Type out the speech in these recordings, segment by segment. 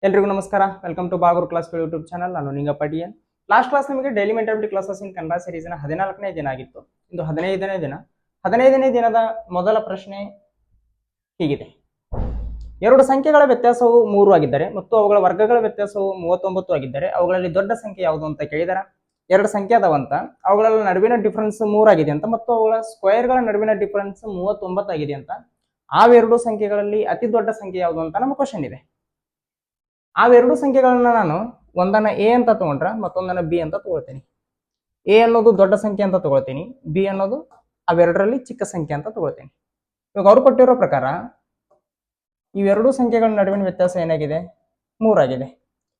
ಎಲ್ರಿಗೂ ನಮಸ್ಕಾರ. Welcome to Bagur class YouTube channel. ನಾನು ನಿಂಗಪ್ಪ ಡಿಎನ್. ಲಾಸ್ಟ್ ಕ್ಲಾಸ್ ನಮಗೆ daily mentality classes in Kannada ಸೀರೀಸ್ನ 14ನೇ ದಿನ ಆಗಿತ್ತು. ಇಂದು 15ನೇ ದಿನ. 15ನೇ ದಿನದ ಮೊದಲ ಪ್ರಶ್ನೆ ಹೀಗಿದೆ: ಎರಡು ಸಂಖ್ಯೆಗಳ ವ್ಯತ್ಯಾಸವು 3 ಆಗಿದ್ದರೆ ಮತ್ತು ಅವುಗಳ ವರ್ಗಗಳ ವ್ಯತ್ಯಾಸವು 39 ಆಗಿದ್ದರೆ ಅವುಗಳಲ್ಲಿ ದೊಡ್ಡ ಸಂಖ್ಯೆ ಯಾವುದು ಅಂತ ಕೇಳಿದಾರೆ. ಎರಡು ಸಂಖ್ಯೆ ಅದಾವಂತ, ಅವುಗಳ ನಡುವಿನ ಡಿಫರೆನ್ಸ್ 3 ಆಗಿದೆ ಅಂತ ಮತ್ತು ಅವುಗಳ ಸ್ಕ್ವೇರ್ಗಳ ನಡುವಿನ ಡಿಫರೆನ್ಸ್ 39 ಆಗಿದೆ ಅಂತ. ಆವೆರಡು ಸಂಖ್ಯೆಗಳಲ್ಲಿ ಅತಿ ದೊಡ್ಡ ಸಂಖ್ಯೆ ಯಾವುದು ಅಂತ ನಮ್ಮ ಕ್ವಶನ್ ಇದೆ. ಆವೆರಡು ಸಂಖ್ಯೆಗಳನ್ನ ನಾನು ಒಂದನ್ನ ಎ ಅಂತ ತಗೊಂಡ್ರೆ ಮತ್ತೊಂದನ್ನ ಬಿ ಅಂತ ತಗೊಳ್ತೀನಿ. ಎ ಅನ್ನೋದು ದೊಡ್ಡ ಸಂಖ್ಯೆ ಅಂತ ತಗೊಳ್ತೀನಿ, ಬಿ ಅನ್ನೋದು ಅವೆರಡರಲ್ಲಿ ಚಿಕ್ಕ ಸಂಖ್ಯೆ ಅಂತ ತಗೊಳ್ತೀನಿ. ಇವಾಗ ಅವ್ರು ಕೊಟ್ಟಿರೋ ಪ್ರಕಾರ ಇವೆರಡು ಸಂಖ್ಯೆಗಳ ನಡುವಿನ ವ್ಯತ್ಯಾಸ ಏನಾಗಿದೆ? 3 ಆಗಿದೆ.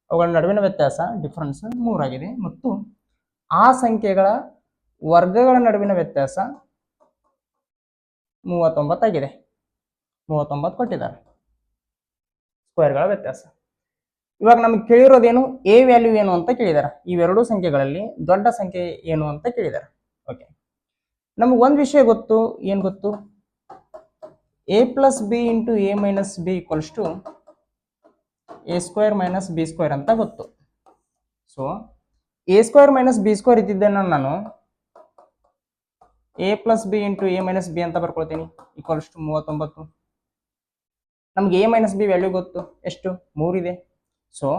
ಅವುಗಳ ನಡುವಿನ ವ್ಯತ್ಯಾಸ ಡಿಫರೆನ್ಸ್ 3 ಆಗಿದೆ ಮತ್ತು ಆ ಸಂಖ್ಯೆಗಳ ವರ್ಗಗಳ ನಡುವಿನ ವ್ಯತ್ಯಾಸ 39 ಆಗಿದೆ. 39 ಕೊಟ್ಟಿದ್ದಾರೆ ಸ್ಕ್ವೇರ್ಗಳ ವ್ಯತ್ಯಾಸ. ಇವಾಗ ನಮ್ಗೆ ಕೇಳಿರೋದೇನು? ಎ ವ್ಯಾಲ್ಯೂ ಏನು ಅಂತ ಕೇಳಿದಾರೆ. ಇವೆರಡು ಸಂಖ್ಯೆಗಳಲ್ಲಿ ದೊಡ್ಡ ಸಂಖ್ಯೆ ಏನು ಅಂತ ಕೇಳಿದಾರೆ. ಓಕೆ, ನಮ್ಗೆ ಒಂದು ವಿಷಯ ಗೊತ್ತು. ಏನು ಗೊತ್ತು? A plus B into A minus B equals to A square minus B square ಅಂತ ಗೊತ್ತು. So A square minus B square ಇದ್ದಿದ್ದನ್ನು ನಾನು A plus B into A minus B ಅಂತ ಬರ್ಕೊಳ್ತೀನಿ, ಈಕ್ವಲ್ಸ್ ಟು 39. ನಮ್ಗೆ ಎ ಮೈನಸ್ ಬಿ ವ್ಯಾಲ್ಯೂ ಗೊತ್ತು, ಎಷ್ಟು? 3 ಇದೆ. So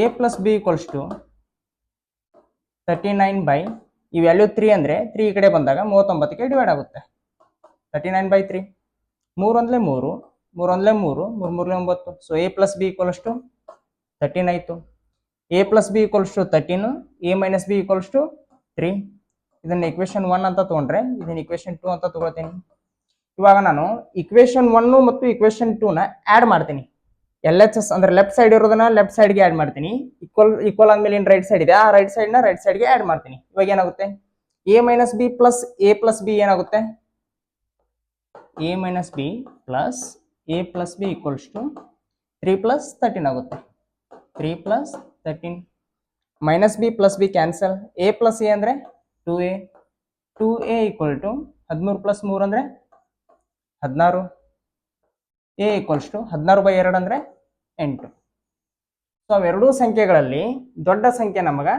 A plus B equals to 39 by ಈ ವ್ಯಾಲ್ಯೂ 3 ಅಂದರೆ 3 ಈ ಕಡೆ ಬಂದಾಗ 39ಗೆ ಡಿವೈಡ್ ಆಗುತ್ತೆ. 39 ಬೈ 3, 3 ಒಂದಲೇ 3, 3 ಒಂದಲೇ 3, 3 ಮೂರಲೇ 9. So A plus B equals to 13 ಆಯಿತು. A plus B equals to 13, A minus B equals to 3. ಇದನ್ನು ಇಕ್ವೇಶನ್ 1 ಅಂತ ತೊಗೊಂಡ್ರೆ ಇದನ್ನು ಇಕ್ವೇಶನ್ 2 ಅಂತ ತೊಗೊಳ್ತೀನಿ. ಇವಾಗ ನಾನು ಇಕ್ವೇಶನ್ 1 ಮತ್ತು ಇಕ್ವೇಶನ್ 2ನ ಆ್ಯಡ್ ಮಾಡ್ತೀನಿ. LHS ಅಂದ್ರೆ ಲೆಫ್ಟ್ ಸೈಡ್ ಇರೋದನ್ನ ಲೆಫ್ಟ್ ಸೈಡ್ಗೆ ಆ್ಯಡ್ ಮಾಡ್ತೀನಿ. ಈಕ್ವಲ್ ಆದ್ಮೇಲೆ ಏನು ರೈಟ್ ಸೈಡ್ ಇದೆ ಆ ರೈಟ್ ಸೈಡ್ನ ರೈಟ್ ಸೈಡ್ಗೆ ಆ್ಯಡ್ ಮಾಡ್ತೀನಿ. ಇವಾಗ ಏನಾಗುತ್ತೆ? A minus B plus A plus B ಏನಾಗುತ್ತೆ? A minus B plus A plus B equals to 3 plus 13 ಆಗುತ್ತೆ. 3 plus 13 minus B plus B cancel. A plus A ಅಂದರೆ 2a, 2a equal to 13 plus 3 ಅಂದರೆ 16. A equals to 16 by 2 ಅಂದರೆ 8. So ಅವೆರಡೂ ಸಂಖ್ಯೆಗಳಲ್ಲಿ ದೊಡ್ಡ ಸಂಖ್ಯೆ ನಮಗೆ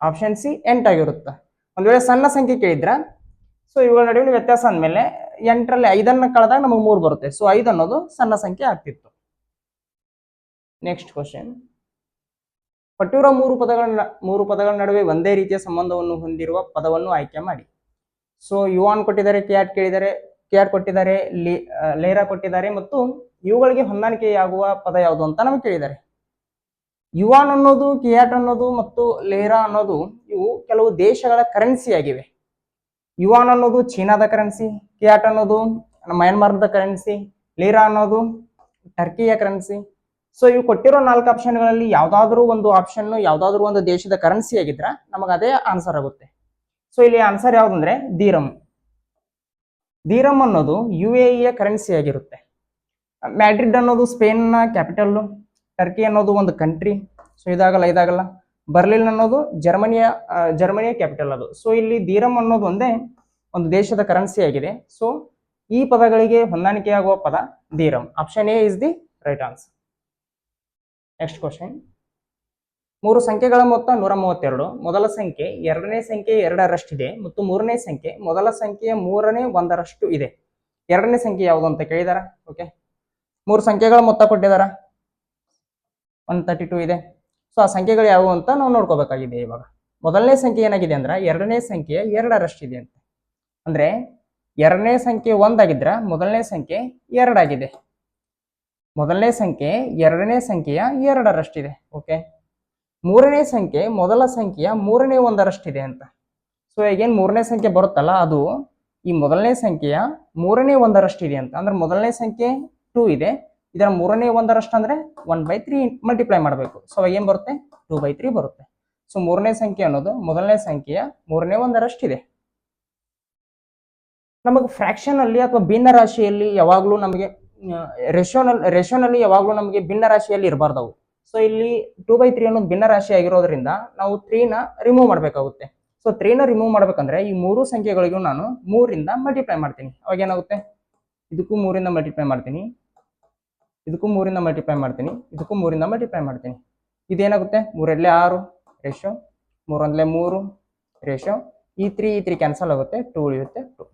option C 8 ಆಗಿರುತ್ತೆ. ಒಂದು ವೇಳೆ ಸಣ್ಣ ಸಂಖ್ಯೆ ಕೇಳಿದ್ರ ಸೊ ಇವುಗಳ ನಡುವಿನ ವ್ಯತ್ಯಾಸ ಅಂದಮೇಲೆ 8ರಲ್ಲಿ 5ಅನ್ನು ಕಳೆದಾಗ ನಮಗೆ 3 ಬರುತ್ತೆ. ಸೊ 5 ಅನ್ನೋದು ಸಣ್ಣ ಸಂಖ್ಯೆ ಆಗ್ತಿತ್ತು. ನೆಕ್ಸ್ಟ್ ಕ್ವಶನ್: ಕೊಟ್ಟಿರುವ ಮೂರು ಪದಗಳ ನಡುವೆ ಒಂದೇ ರೀತಿಯ ಸಂಬಂಧವನ್ನು ಹೊಂದಿರುವ ಪದವನ್ನು ಆಯ್ಕೆ ಮಾಡಿ. ಸೊ ಯುವಾನ್ ಕೊಟ್ಟಿದ್ದಾರೆ, ಕ್ಯಾಟ್ ಕೇಳಿದ್ದಾರೆ, ಕ್ಯಾಟ್ ಕೊಟ್ಟಿದ್ದಾರೆ, ಲೇರಾ ಕೊಟ್ಟಿದ್ದಾರೆ ಮತ್ತು ಇವುಗಳಿಗೆ ಹೊಂದಾಣಿಕೆಯಾಗುವ ಪದ ಯಾವುದು ಅಂತ ನಮಗೆ ಕೇಳಿದ್ದಾರೆ. ಯುವಾನ್ ಅನ್ನೋದು, ಕಿಯಾಟ್ ಅನ್ನೋದು ಮತ್ತು ಲೇರಾ ಅನ್ನೋದು ಇವು ಕೆಲವು ದೇಶಗಳ ಕರೆನ್ಸಿ ಆಗಿವೆ. ಯುವಾನ್ ಅನ್ನೋದು ಚೀನಾದ ಕರೆನ್ಸಿ, ಕಿಯಾಟ್ ಅನ್ನೋದು ಮಯನ್ಮಾರ್ದ ಕರೆನ್ಸಿ, ಲೇರಾ ಅನ್ನೋದು ಟರ್ಕಿಯ ಕರೆನ್ಸಿ. ಸೊ ಇವು ಕೊಟ್ಟಿರೋ 4 ಆಪ್ಷನ್ಗಳಲ್ಲಿ ಯಾವುದಾದ್ರೂ ಒಂದು ಆಪ್ಷನ್ ಯಾವುದಾದ್ರೂ ಒಂದು ದೇಶದ ಕರೆನ್ಸಿ ಆಗಿದ್ರೆ ನಮಗೆ ಅದೇ ಆನ್ಸರ್ ಆಗುತ್ತೆ. ಸೊ ಇಲ್ಲಿ ಆನ್ಸರ್ ಯಾವುದಂದ್ರೆ ದೀರಮ್. ದೀರಮ್ ಅನ್ನೋದು UAEಯ ಕರೆನ್ಸಿ ಆಗಿರುತ್ತೆ. ಮ್ಯಾಡ್ರಿಡ್ ಅನ್ನೋದು ಸ್ಪೇನ್ನ ಕ್ಯಾಪಿಟಲ್ಲು, ಟರ್ಕಿ ಅನ್ನೋದು ಒಂದು ಕಂಟ್ರಿ. ಸೊ ಇದಾಗಲ್ಲ. ಬರ್ಲಿನ್ ಅನ್ನೋದು ಜರ್ಮನಿಯ ಕ್ಯಾಪಿಟಲ್ ಅದು. ಸೊ ಇಲ್ಲಿ ದೀರಮ್ ಅನ್ನೋದು ಒಂದೇ ಒಂದು ದೇಶದ ಕರೆನ್ಸಿ ಆಗಿದೆ. ಸೊ ಈ ಪದಗಳಿಗೆ ಹೊಂದಾಣಿಕೆಯಾಗುವ ಪದ theorem. Option A is the right answer. Next question: 3 ಸಂಖ್ಯೆಗಳ ಮೊತ್ತ 132. ಮೊದಲ ಸಂಖ್ಯೆ ಎರಡನೇ ಸಂಖ್ಯೆ 2ರಷ್ಟಿದೆ ಮತ್ತು ಮೂರನೇ ಸಂಖ್ಯೆ ಮೊದಲ ಸಂಖ್ಯೆಯ 3ನೇ 1ರಷ್ಟು ಇದೆ. ಎರಡನೇ ಸಂಖ್ಯೆ ಯಾವುದು ಅಂತ ಕೇಳಿದಾರ. ಓಕೆ, 3 ಸಂಖ್ಯೆಗಳ ಮೊತ್ತ ಕೊಟ್ಟಿದಾರ, 132 ಇದೆ. ಸೊ ಆ ಸಂಖ್ಯೆಗಳು ಯಾವುವು ಅಂತ ನಾವು ನೋಡ್ಕೋಬೇಕಾಗಿದೆ. ಇವಾಗ ಮೊದಲನೇ ಸಂಖ್ಯೆ ಏನಾಗಿದೆ ಅಂದ್ರೆ ಎರಡನೇ ಸಂಖ್ಯೆ 2ರಷ್ಟಿದೆ ಅಂತ. ಅಂದ್ರೆ ಎರಡನೇ ಸಂಖ್ಯೆ 1 ಆಗಿದ್ರೆ ಮೊದಲನೇ ಸಂಖ್ಯೆ 2 ಆಗಿದೆ. ಮೊದಲನೇ ಸಂಖ್ಯೆ ಎರಡನೇ ಸಂಖ್ಯೆಯ 2ರಷ್ಟಿದೆ. ಓಕೆ, ಮೂರನೇ ಸಂಖ್ಯೆ ಮೊದಲ ಸಂಖ್ಯೆಯ 3ನೇ 1ರಷ್ಟಿದೆ ಅಂತ. ಸೊ ಈಗೇನು ಮೂರನೇ ಸಂಖ್ಯೆ ಬರುತ್ತಲ್ಲ ಅದು ಈ ಮೊದಲನೇ ಸಂಖ್ಯೆಯ 3ನೇ 1ರಷ್ಟಿದೆ ಅಂತ. ಅಂದ್ರೆ ಮೊದಲನೇ ಸಂಖ್ಯೆ 2 ಇದೆ, ಇದರ 3ನೇ 1ರಷ್ಟು ಅಂದ್ರೆ 1/3 ಮಲ್ಟಿಪ್ಲೈ ಮಾಡಬೇಕು. ಸೊ ಏನು ಬರುತ್ತೆ? 2/3 ಬರುತ್ತೆ. ಸೊ ಮೂರನೇ ಸಂಖ್ಯೆ ಅನ್ನೋದು ಮೊದಲನೇ ಸಂಖ್ಯೆಯ 3ನೇ 1ರಷ್ಟಿದೆ. ನಮಗೆ ಫ್ರಾಕ್ಷನ್ ಅಲ್ಲಿ ಅಥವಾ ಭಿನ್ನ ರಾಶಿಯಲ್ಲಿ ಯಾವಾಗಲೂ ನಮಗೆ ರೇಷಿಯೋನಲ್ಲಿ ಯಾವಾಗಲೂ ನಮಗೆ ಭಿನ್ನ ರಾಶಿಯಲ್ಲಿ ಇರಬಾರ್ದವು. ಸೊ ಇಲ್ಲಿ 2/3 ಅನ್ನೋದು ಭಿನ್ನ ರಾಶಿ ಆಗಿರೋದ್ರಿಂದ ನಾವು 3ನ ರಿಮೂವ್ ಮಾಡಬೇಕಾಗುತ್ತೆ. ಸೊ 3ನ ರಿಮೂವ್ ಮಾಡ್ಬೇಕಂದ್ರೆ ಈ 3 ಸಂಖ್ಯೆಗಳಿಗೂ ನಾನು 3ರಿಂದ ಮಲ್ಟಿಪ್ಲೈ ಮಾಡ್ತೀನಿ. ಅವಾಗ ಏನಾಗುತ್ತೆ? ಇದಕ್ಕೂ 3ರಿಂದ ಮಲ್ಟಿಪ್ಲೈ ಮಾಡ್ತೀನಿ, ಇದಕ್ಕೂ 3ರಿಂದ ಮಲ್ಟಿಪ್ಲೈ ಮಾಡ್ತೀನಿ, ಇದಕ್ಕೂ 3ರಿಂದ ಮಲ್ಟಿಪ್ಲೈ ಮಾಡ್ತೀನಿ. ಇದೇನಾಗುತ್ತೆ 3 6 ರೇಷೋ 3 3 ರೇಷೋ ಈ 3 ಕ್ಯಾನ್ಸಲ್ ಆಗುತ್ತೆ, 2 ಉಳಿಯುತ್ತೆ 2.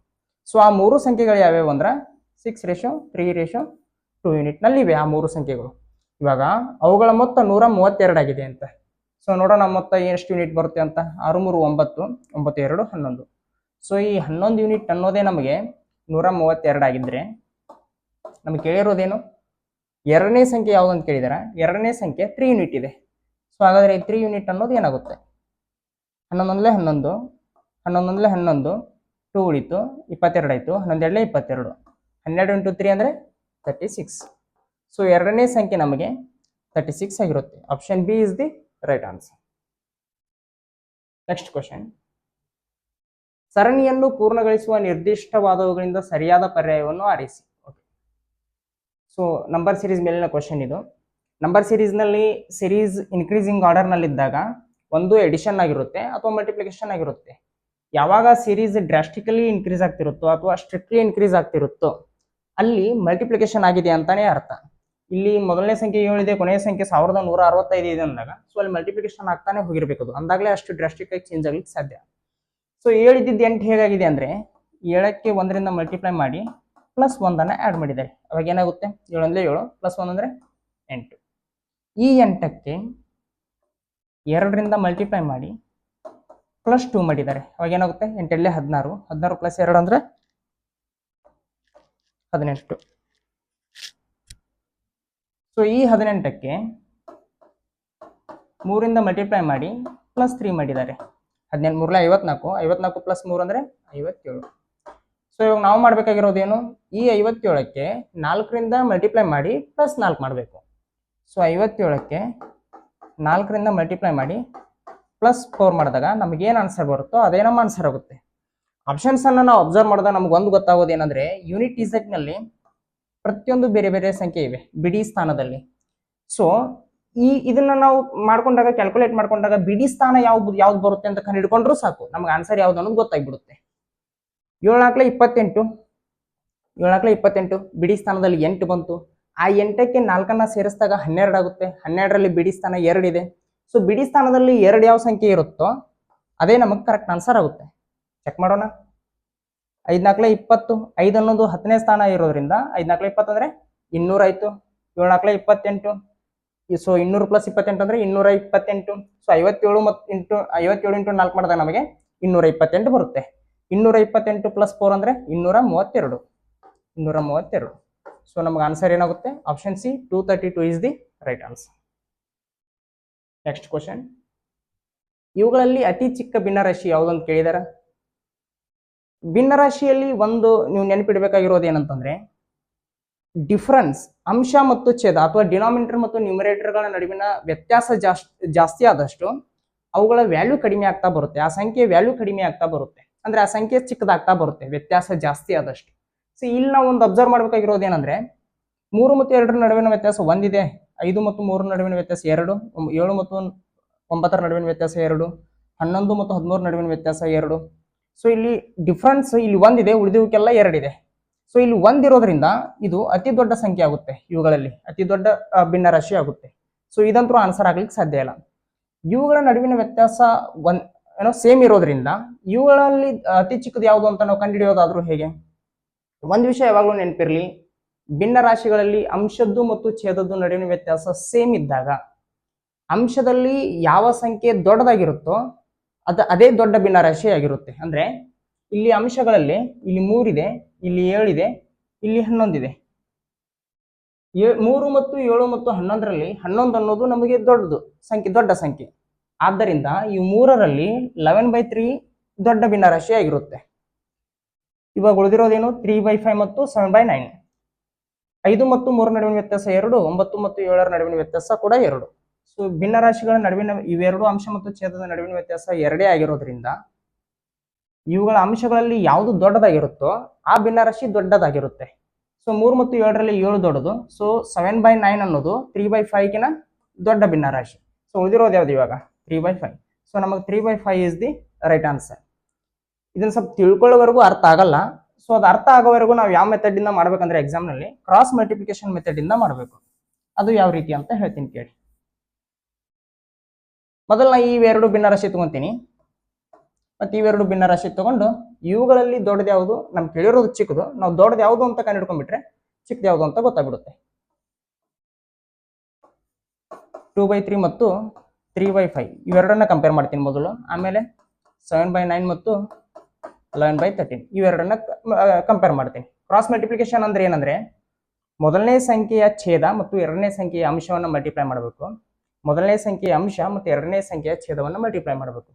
ಸೊ ಆ 3 ಸಂಖ್ಯೆಗಳು ಯಾವ್ಯಾವು ಅಂದ್ರೆ 6:3:2 ಯೂನಿಟ್ನಲ್ಲಿ ಇವೆ ಆ 3 ಸಂಖ್ಯೆಗಳು. ಇವಾಗ ಅವುಗಳ ಮೊತ್ತ 132 ಆಗಿದೆ ಅಂತ. ಸೊ ನೋಡೋಣ ಮೊತ್ತ ಎಷ್ಟು ಯೂನಿಟ್ ಬರುತ್ತೆ ಅಂತ. 6 3 9 9 2 11. ಸೊ ಈ 11 ಯೂನಿಟ್ ಅನ್ನೋದೇ ನಮಗೆ 132 ಆಗಿದ್ರೆ ನಮಗೆ ಕೇಳಿರೋದೇನು, ಎರಡನೇ ಸಂಖ್ಯೆ ಯಾವ್ದು ಅಂತ ಕೇಳಿದಾರೆ. ಎರಡನೇ ಸಂಖ್ಯೆ 3 ಯೂನಿಟ್ ಇದೆ. ಸೊ ಹಾಗಾದ್ರೆ 3 ಯೂನಿಟ್ ಅನ್ನೋದು ಏನಾಗುತ್ತೆ, 11 11 11 11 2 ಉಳಿತು 22 ಆಯ್ತು, 11 22 12 ಇಂಟು 3 ಅಂದ್ರೆ 36. ಸೊ ಎರಡನೇ ಸಂಖ್ಯೆ ನಮಗೆ 36 ಆಗಿರುತ್ತೆ. Option B is the right answer. Next question, ಸರಣಿಯನ್ನು ಪೂರ್ಣಗೊಳಿಸುವ ನಿರ್ದಿಷ್ಟವಾದವುಗಳಿಂದ ಸರಿಯಾದ ಪರ್ಯಾಯವನ್ನು ಆರಿಸಿ. ಸೊ ನಂಬರ್ ಸೀರೀಸ್ ಮೇಲಿನ ಕ್ವಶನ್ ಇದು. ನಂಬರ್ ಸೀರೀಸ್ನಲ್ಲಿ ಸೀರೀಸ್ ಇನ್ಕ್ರೀಸಿಂಗ್ ಆರ್ಡರ್ನಲ್ಲಿದ್ದಾಗ ಒಂದು ಎಡಿಷನ್ ಆಗಿರುತ್ತೆ ಅಥವಾ ಮಲ್ಟಿಪ್ಲಿಕೇಶನ್ ಆಗಿರುತ್ತೆ. ಯಾವಾಗ ಸೀರೀಸ್ ಡ್ರಾಸ್ಟಿಕಲಿ ಇನ್ಕ್ರೀಸ್ ಆಗ್ತಿರುತ್ತೋ ಅಥವಾ ಸ್ಟ್ರಿಕ್ಟ್ಲಿ ಇನ್ಕ್ರೀಸ್ ಆಗ್ತಿರುತ್ತೋ ಅಲ್ಲಿ ಮಲ್ಟಿಪ್ಲಿಕೇಶನ್ ಆಗಿದೆ ಅಂತಾನೆ ಅರ್ಥ. ಇಲ್ಲಿ ಮೊದಲನೇ ಸಂಖ್ಯೆ 7 ಇದೆ, ಕೊನೆಯ ಸಂಖ್ಯೆ 1165 ಇದೆ ಅಂದಾಗ ಸೊ ಅಲ್ಲಿ ಮಲ್ಟಿಪ್ಲಿಕೇಶನ್ ಆಗ್ತಾನೆ ಹೋಗಿರ್ಬೇಕು, ಅಂದಾಗಲೇ ಅಷ್ಟು ಡ್ರಾಸ್ಟಿಕ್ ಆಗಿ ಚೇಂಜ್ ಆಗ್ಲಿಕ್ಕೆ ಸಾಧ್ಯ. ಸೊ 7 ಇದ್ದಿದ್ದು 8 ಹೇಗಾಗಿದೆ ಅಂದ್ರೆ 7ಕ್ಕೆ 1ರಿಂದ ಮಲ್ಟಿಪ್ಲೈ ಮಾಡಿ ಪ್ಲಸ್ 1 ಆ್ಯಡ್ ಮಾಡಿದ್ದಾರೆ. ಅವಾಗ ಏನಾಗುತ್ತೆ 7 7 ಪ್ಲಸ್ 1 ಅಂದ್ರೆ 8. ಈ 8ಕ್ಕೆ 2ರಿಂದ ಮಲ್ಟಿಪ್ಲೈ ಮಾಡಿ ಪ್ಲಸ್ 2 ಮಾಡಿದ್ದಾರೆ. ಅವಾಗ ಏನಾಗುತ್ತೆ 8 16 16 ಪ್ಲಸ್ 2 ಅಂದ್ರೆ 18. ಸೊ ಈ 18ಕ್ಕೆ 3ರಿಂದ ಮಲ್ಟಿಪ್ಲೈ ಮಾಡಿ ಪ್ಲಸ್ 3 ಮಾಡಿದ್ದಾರೆ. 17 3 54 54 ಪ್ಲಸ್ 3 ಅಂದ್ರೆ 57. ಸೊ ಇವಾಗ ನಾವು ಮಾಡ್ಬೇಕಾಗಿರೋದೇನು, ಈ 57ಕ್ಕೆ 4ರಿಂದ ಮಲ್ಟಿಪ್ಲೈ ಮಾಡಿ ಪ್ಲಸ್ 4 ಮಾಡಬೇಕು. ಸೊ 57ಕ್ಕೆ 4ರಿಂದ ಮಲ್ಟಿಪ್ಲೈ ಮಾಡಿ ಪ್ಲಸ್ 4 ಮಾಡಿದಾಗ ನಮಗೇನು ಆನ್ಸರ್ ಬರುತ್ತೋ ಅದೇ ನಮ್ಮ ಆನ್ಸರ್ ಆಗುತ್ತೆ. ಆಪ್ಷನ್ಸ್ ಅನ್ನು ನಾವು ಅಬ್ಸರ್ವ್ ಮಾಡಿದಾಗ ನಮ್ಗೆ ಒಂದು ಗೊತ್ತಾಗೋದು ಏನಂದ್ರೆ ಯೂನಿಟ್ ಇಸೆಟ್ ನಲ್ಲಿ ಪ್ರತಿಯೊಂದು ಬೇರೆ ಬೇರೆ ಸಂಖ್ಯೆ ಇವೆ ಬಿಡಿ ಸ್ಥಾನದಲ್ಲಿ. ಸೊ ಇದನ್ನ ನಾವು ಮಾಡ್ಕೊಂಡಾಗ ಕ್ಯಾಲ್ಕುಲೇಟ್ ಮಾಡ್ಕೊಂಡಾಗ ಬಿಡಿ ಸ್ಥಾನ ಯಾವ್ದು ಬರುತ್ತೆ ಅಂತ ಕಂಡುಹಿಡ್ಕೊಂಡ್ರು ಸಾಕು, ನಮ್ಗೆ ಆನ್ಸರ್ ಯಾವ್ದು ಅನ್ನೋದು ಗೊತ್ತಾಗ್ಬಿಡುತ್ತೆ. 7 4 28 ಬಿಡಿ ಸ್ಥಾನದಲ್ಲಿ 8 ಬಂತು. ಆ 8ಕ್ಕೆ 4ನ್ನ ಸೇರಿಸಿದಾಗ 12 ಆಗುತ್ತೆ. 12ರಲ್ಲಿ ಬಿಡಿ ಸ್ಥಾನ 2 ಇದೆ. ಸೊ ಬಿಡಿ ಸ್ಥಾನದಲ್ಲಿ 2 ಯಾವ ಸಂಖ್ಯೆ ಇರುತ್ತೋ ಅದೇ ನಮಗೆ ಕರೆಕ್ಟ್ ಆನ್ಸರ್ ಆಗುತ್ತೆ. ಚೆಕ್ ಮಾಡೋಣ. 5 4 20 5 ಅನ್ನೋದು 10ನೇ ಸ್ಥಾನ ಇರೋದ್ರಿಂದ 5 4 20 ಅಂದ್ರೆ 200 ಆಯ್ತು. 7 4 28. ಸೊ 200 ಪ್ಲಸ್ 28 ಅಂದ್ರೆ 228. ಸೊ 57 ಇಂಟು 4 ಮಾಡಿದಾಗ ನಮಗೆ 228 ಬರುತ್ತೆ. 228 ಪ್ಲಸ್ 4 ಅಂದ್ರೆ 232. ಸೊ ನಮ್ಗೆ ಆನ್ಸರ್ ಏನಾಗುತ್ತೆ, option C 232 is the right answer. Next question, ಇವುಗಳಲ್ಲಿ ಅತಿ ಚಿಕ್ಕ ಭಿನ್ನರಾಶಿ ಯಾವುದು ಅಂತ ಕೇಳಿದಾರ. ಭಿನ್ನರಾಶಿಯಲ್ಲಿ ಒಂದು ನೀವು ನೆನಪಿಡಬೇಕಾಗಿರೋದು ಏನಂತಂದ್ರೆ ಡಿಫರೆನ್ಸ್, ಅಂಶ ಮತ್ತು ಛೇದ ಅಥವಾ ಡಿನಾಮಿನೇಟರ್ ಮತ್ತು ನ್ಯೂಮರೇಟರ್ಗಳ ನಡುವಿನ ವ್ಯತ್ಯಾಸ ಜಾಸ್ತಿ ಆದಷ್ಟು ಅವುಗಳ ವ್ಯಾಲ್ಯೂ ಕಡಿಮೆ ಆಗ್ತಾ ಬರುತ್ತೆ. ಆ ಸಂಖ್ಯೆ ವ್ಯಾಲ್ಯೂ ಕಡಿಮೆ ಆಗ್ತಾ ಬರುತ್ತೆ, ಅಂದ್ರೆ ಆ ಸಂಖ್ಯೆ ಚಿಕ್ಕದಾಗ್ತಾ ಬರುತ್ತೆ ವ್ಯತ್ಯಾಸ ಜಾಸ್ತಿ ಆದಷ್ಟು. ಸೊ ಇಲ್ಲಿ ನಾವು ಒಂದು ಅಬ್ಸರ್ವ್ ಮಾಡ್ಬೇಕಾಗಿರೋದು ಏನಂದ್ರೆ 3 ಮತ್ತು 2 ನಡುವಿನ ವ್ಯತ್ಯಾಸ 1 ಇದೆ, 5 ಮತ್ತು 3 ನಡುವಿನ ವ್ಯತ್ಯಾಸ 2, 7 ಮತ್ತು 9 ನಡುವಿನ ವ್ಯತ್ಯಾಸ 2, 11 ಮತ್ತು 13 ನಡುವಿನ ವ್ಯತ್ಯಾಸ 2. ಸೊ ಇಲ್ಲಿ ಡಿಫ್ರೆನ್ಸ್ ಇಲ್ಲಿ 1 ಇದೆ, ಉಳಿದವಕ್ಕೆಲ್ಲ 2 ಇದೆ. ಸೊ ಇಲ್ಲಿ 1 ಇರೋದ್ರಿಂದ ಇದು ಅತಿ ದೊಡ್ಡ ಸಂಖ್ಯೆ ಆಗುತ್ತೆ, ಇವುಗಳಲ್ಲಿ ಅತಿ ದೊಡ್ಡ ಭಿನ್ನರಾಶಿ ಆಗುತ್ತೆ. ಸೊ ಇದಂತೂ ಆನ್ಸರ್ ಆಗ್ಲಿಕ್ಕೆ ಸಾಧ್ಯ ಇಲ್ಲ. ಇವುಗಳ ನಡುವಿನ ವ್ಯತ್ಯಾಸ ಸೇಮ್ ಇರೋದ್ರಿಂದ ಇವುಗಳಲ್ಲಿ ಅತಿ ಚಿಕ್ಕದು ಯಾವುದು ಅಂತ ನಾವು ಕಂಡುಹಿಡಿಯೋದಾದ್ರೂ ಹೇಗೆ. ಒಂದು ವಿಷಯ ಯಾವಾಗಲೂ ನೆನಪಿರಲಿ, ಭಿನ್ನರಾಶಿಗಳಲ್ಲಿ ಅಂಶದ್ದು ಮತ್ತು ಛೇದದ್ದು ನಡುವಿನ ವ್ಯತ್ಯಾಸ ಸೇಮ್ ಇದ್ದಾಗ ಅಂಶದಲ್ಲಿ ಯಾವ ಸಂಖ್ಯೆ ದೊಡ್ಡದಾಗಿರುತ್ತೋ ಅದೇ ದೊಡ್ಡ ಭಿನ್ನರಾಶಿ ಆಗಿರುತ್ತೆ. ಅಂದ್ರೆ ಇಲ್ಲಿ ಅಂಶಗಳಲ್ಲಿ ಇಲ್ಲಿ 3 ಇದೆ, ಇಲ್ಲಿ 7 ಇದೆ, ಇಲ್ಲಿ 11 ಇದೆ. 3 ಮತ್ತು 7 ಮತ್ತು 11ರಲ್ಲಿ 11 ಅನ್ನೋದು ನಮಗೆ ದೊಡ್ಡ ಸಂಖ್ಯೆ. ಆದ್ದರಿಂದ ಈ 3ರಲ್ಲಿ 11/3 ದೊಡ್ಡ ಭಿನ್ನರಾಶಿ ಆಗಿರುತ್ತೆ. ಇವಾಗ ಉಳಿದಿರೋದೇನು 3/5 ಮತ್ತು 7/9. 5 ಮತ್ತು 3 ನಡುವಿನ ವ್ಯತ್ಯಾಸ 2, 9 ಮತ್ತು 7ರ ನಡುವಿನ ವ್ಯತ್ಯಾಸ ಕೂಡ 2. ಸೊ ಭಿನ್ನರಾಶಿಗಳ ನಡುವಿನ ಇವೆರಡು ಅಂಶ ಮತ್ತು ಛೇದದ ನಡುವಿನ ವ್ಯತ್ಯಾಸ 2 ಆಗಿರೋದ್ರಿಂದ ಇವುಗಳ ಅಂಶಗಳಲ್ಲಿ ಯಾವುದು ದೊಡ್ಡದಾಗಿರುತ್ತೋ ಆ ಭಿನ್ನರಾಶಿ ದೊಡ್ಡದಾಗಿರುತ್ತೆ. ಸೊ 3 ಮತ್ತು 7ರಲ್ಲಿ 7 ದೊಡ್ಡದು. ಸೊ 7/9 ಅನ್ನೋದು 3/5ಗಿನ ದೊಡ್ಡ ಭಿನ್ನರಾಶಿ. ಸೊ ಉಳಿದಿರೋದು ಯಾವ್ದು ಇವಾಗ 3/5. ಸೊ ನಮಗೆ 3/5 ಇಸ್ ದಿ ರೈಟ್ ಆನ್ಸರ್. ಇದನ್ನ ಸ್ವಲ್ಪ ತಿಳ್ಕೊಳ್ಳೋವರೆಗೂ ಅರ್ಥ ಆಗಲ್ಲ. ಸೊ ಅದು ಅರ್ಥ ಆಗೋವರೆಗೂ ನಾವು ಯಾವ ಮೆಥಡ್ ಇಂದ ಮಾಡ್ಬೇಕಂದ್ರೆ ಎಕ್ಸಾಮ್ನಲ್ಲಿ ಕ್ರಾಸ್ ಮಲ್ಟಿಪ್ಲಿಕೇಶನ್ ಮೆಥಡ್ ಇಂದ ಮಾಡಬೇಕು. ಅದು ಯಾವ ರೀತಿ ಅಂತ ಹೇಳ್ತೀನಿ ಕೇಳಿ. ಮೊದಲು ನಾ ಇವೆರಡು ಭಿನ್ನರಾಶಿ ತಗೊಂತೀನಿ, ಮತ್ತೆ ಇವೆರಡು ಭಿನ್ನರಾಶಿ ತಗೊಂಡು ಇವುಗಳಲ್ಲಿ ದೊಡ್ಡದು ಯಾವುದು, ನಮ್ಗೆ ಕೇಳಿರೋದು ಚಿಕ್ಕದು, ನಾವು ದೊಡ್ಡದು ಯಾವುದು ಅಂತ ಕಂಡುಹಿಡ್ಕೊಂಡ್ಬಿಟ್ರೆ ಚಿಕ್ಕದು ಯಾವುದು ಅಂತ ಗೊತ್ತಾಗ್ಬಿಡುತ್ತೆ. 2/3 ಮತ್ತು 3/5 ಇವೆರಡನ್ನ ಕಂಪೇರ್ ಮಾಡ್ತೀನಿ ಮೊದಲು. ಆಮೇಲೆ 7/9 ಮತ್ತು 11/13 ಇವೆರಡನ್ನ ಕಂಪೇರ್ ಮಾಡ್ತೀನಿ. ಕ್ರಾಸ್ ಮಲ್ಟಿಪ್ಲಿಕೇಶನ್ ಅಂದ್ರೆ ಏನಂದ್ರೆ ಮೊದಲನೇ ಸಂಖ್ಯೆಯ ಛೇದ ಮತ್ತು ಎರಡನೇ ಸಂಖ್ಯೆಯ ಅಂಶವನ್ನು ಮಲ್ಟಿಪ್ಲೈ ಮಾಡಬೇಕು. ಮೊದಲನೇ ಸಂಖ್ಯೆಯ ಅಂಶ ಮತ್ತು ಎರಡನೇ ಸಂಖ್ಯೆಯ ಛೇದವನ್ನು ಮಲ್ಟಿಪ್ಲೈ ಮಾಡಬೇಕು.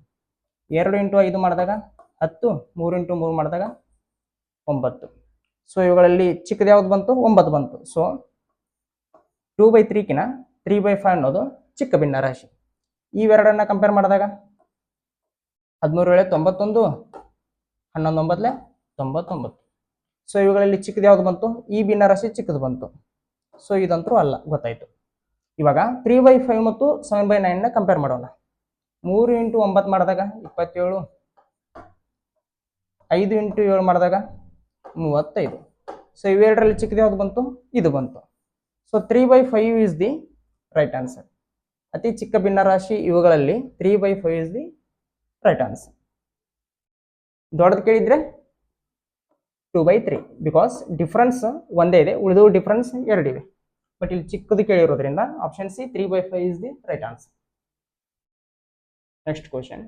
2 × 5 ಮಾಡಿದಾಗ 10, 3 × 3 ಮಾಡಿದಾಗ 9. ಸೊ ಇವುಗಳಲ್ಲಿ ಚಿಕ್ಕದು ಯಾವ್ದು ಬಂತು, 9 ಬಂತು. ಸೊ 2/3 3/5 ಅನ್ನೋದು ಚಿಕ್ಕ ಭಿನ್ನರಾಶಿ. ಇವೆರಡನ್ನ ಕಂಪೇರ್ ಮಾಡಿದಾಗ 13 × 91, 11 × 99. ಸೊ ಇವುಗಳಲ್ಲಿ ಚಿಕ್ಕದು ಯಾವ್ದು ಬಂತು, ಈ ಭಿನ್ನರಾಶಿ ಚಿಕ್ಕದು ಬಂತು. ಸೊ ಇದಂತೂ ಅಲ್ಲ, ಗೊತ್ತಾಯ್ತು. ಇವಾಗ 3/5 ಮತ್ತು 7/9 ಕಂಪೇರ್ ಮಾಡೋಣ. 3 × 9 ಮಾಡಿದಾಗ 27, 5 × 7 ಮಾಡಿದಾಗ 35. ಸೊ ಇವೆರಡರಲ್ಲಿ ಚಿಕ್ಕದು ಯಾವ್ದು ಬಂತು, ಇದು ಬಂತು. So 3/5 is the right answer. ಅತಿ ಚಿಕ್ಕ ಭಿನ್ನರಾಶಿ ಇವುಗಳಲ್ಲಿ 3/5 ಇಸ್ ದಿ ರೈಟ್ ಆನ್ಸರ್. ದೊಡ್ಡದು ಕೇಳಿದ್ರೆ 2/3 ಬಿಕಾಸ್ ಡಿಫ್ರೆನ್ಸ್ ಒಂದೇ ಇದೆ, ಉಳಿದು ಡಿಫ್ರೆನ್ಸ್ ಎರಡಿವೆ. ಬಟ್ ಇಲ್ಲಿ ಚಿಕ್ಕದು ಕೇಳಿರೋದ್ರಿಂದ option C 3/5 is the right answer. Next question,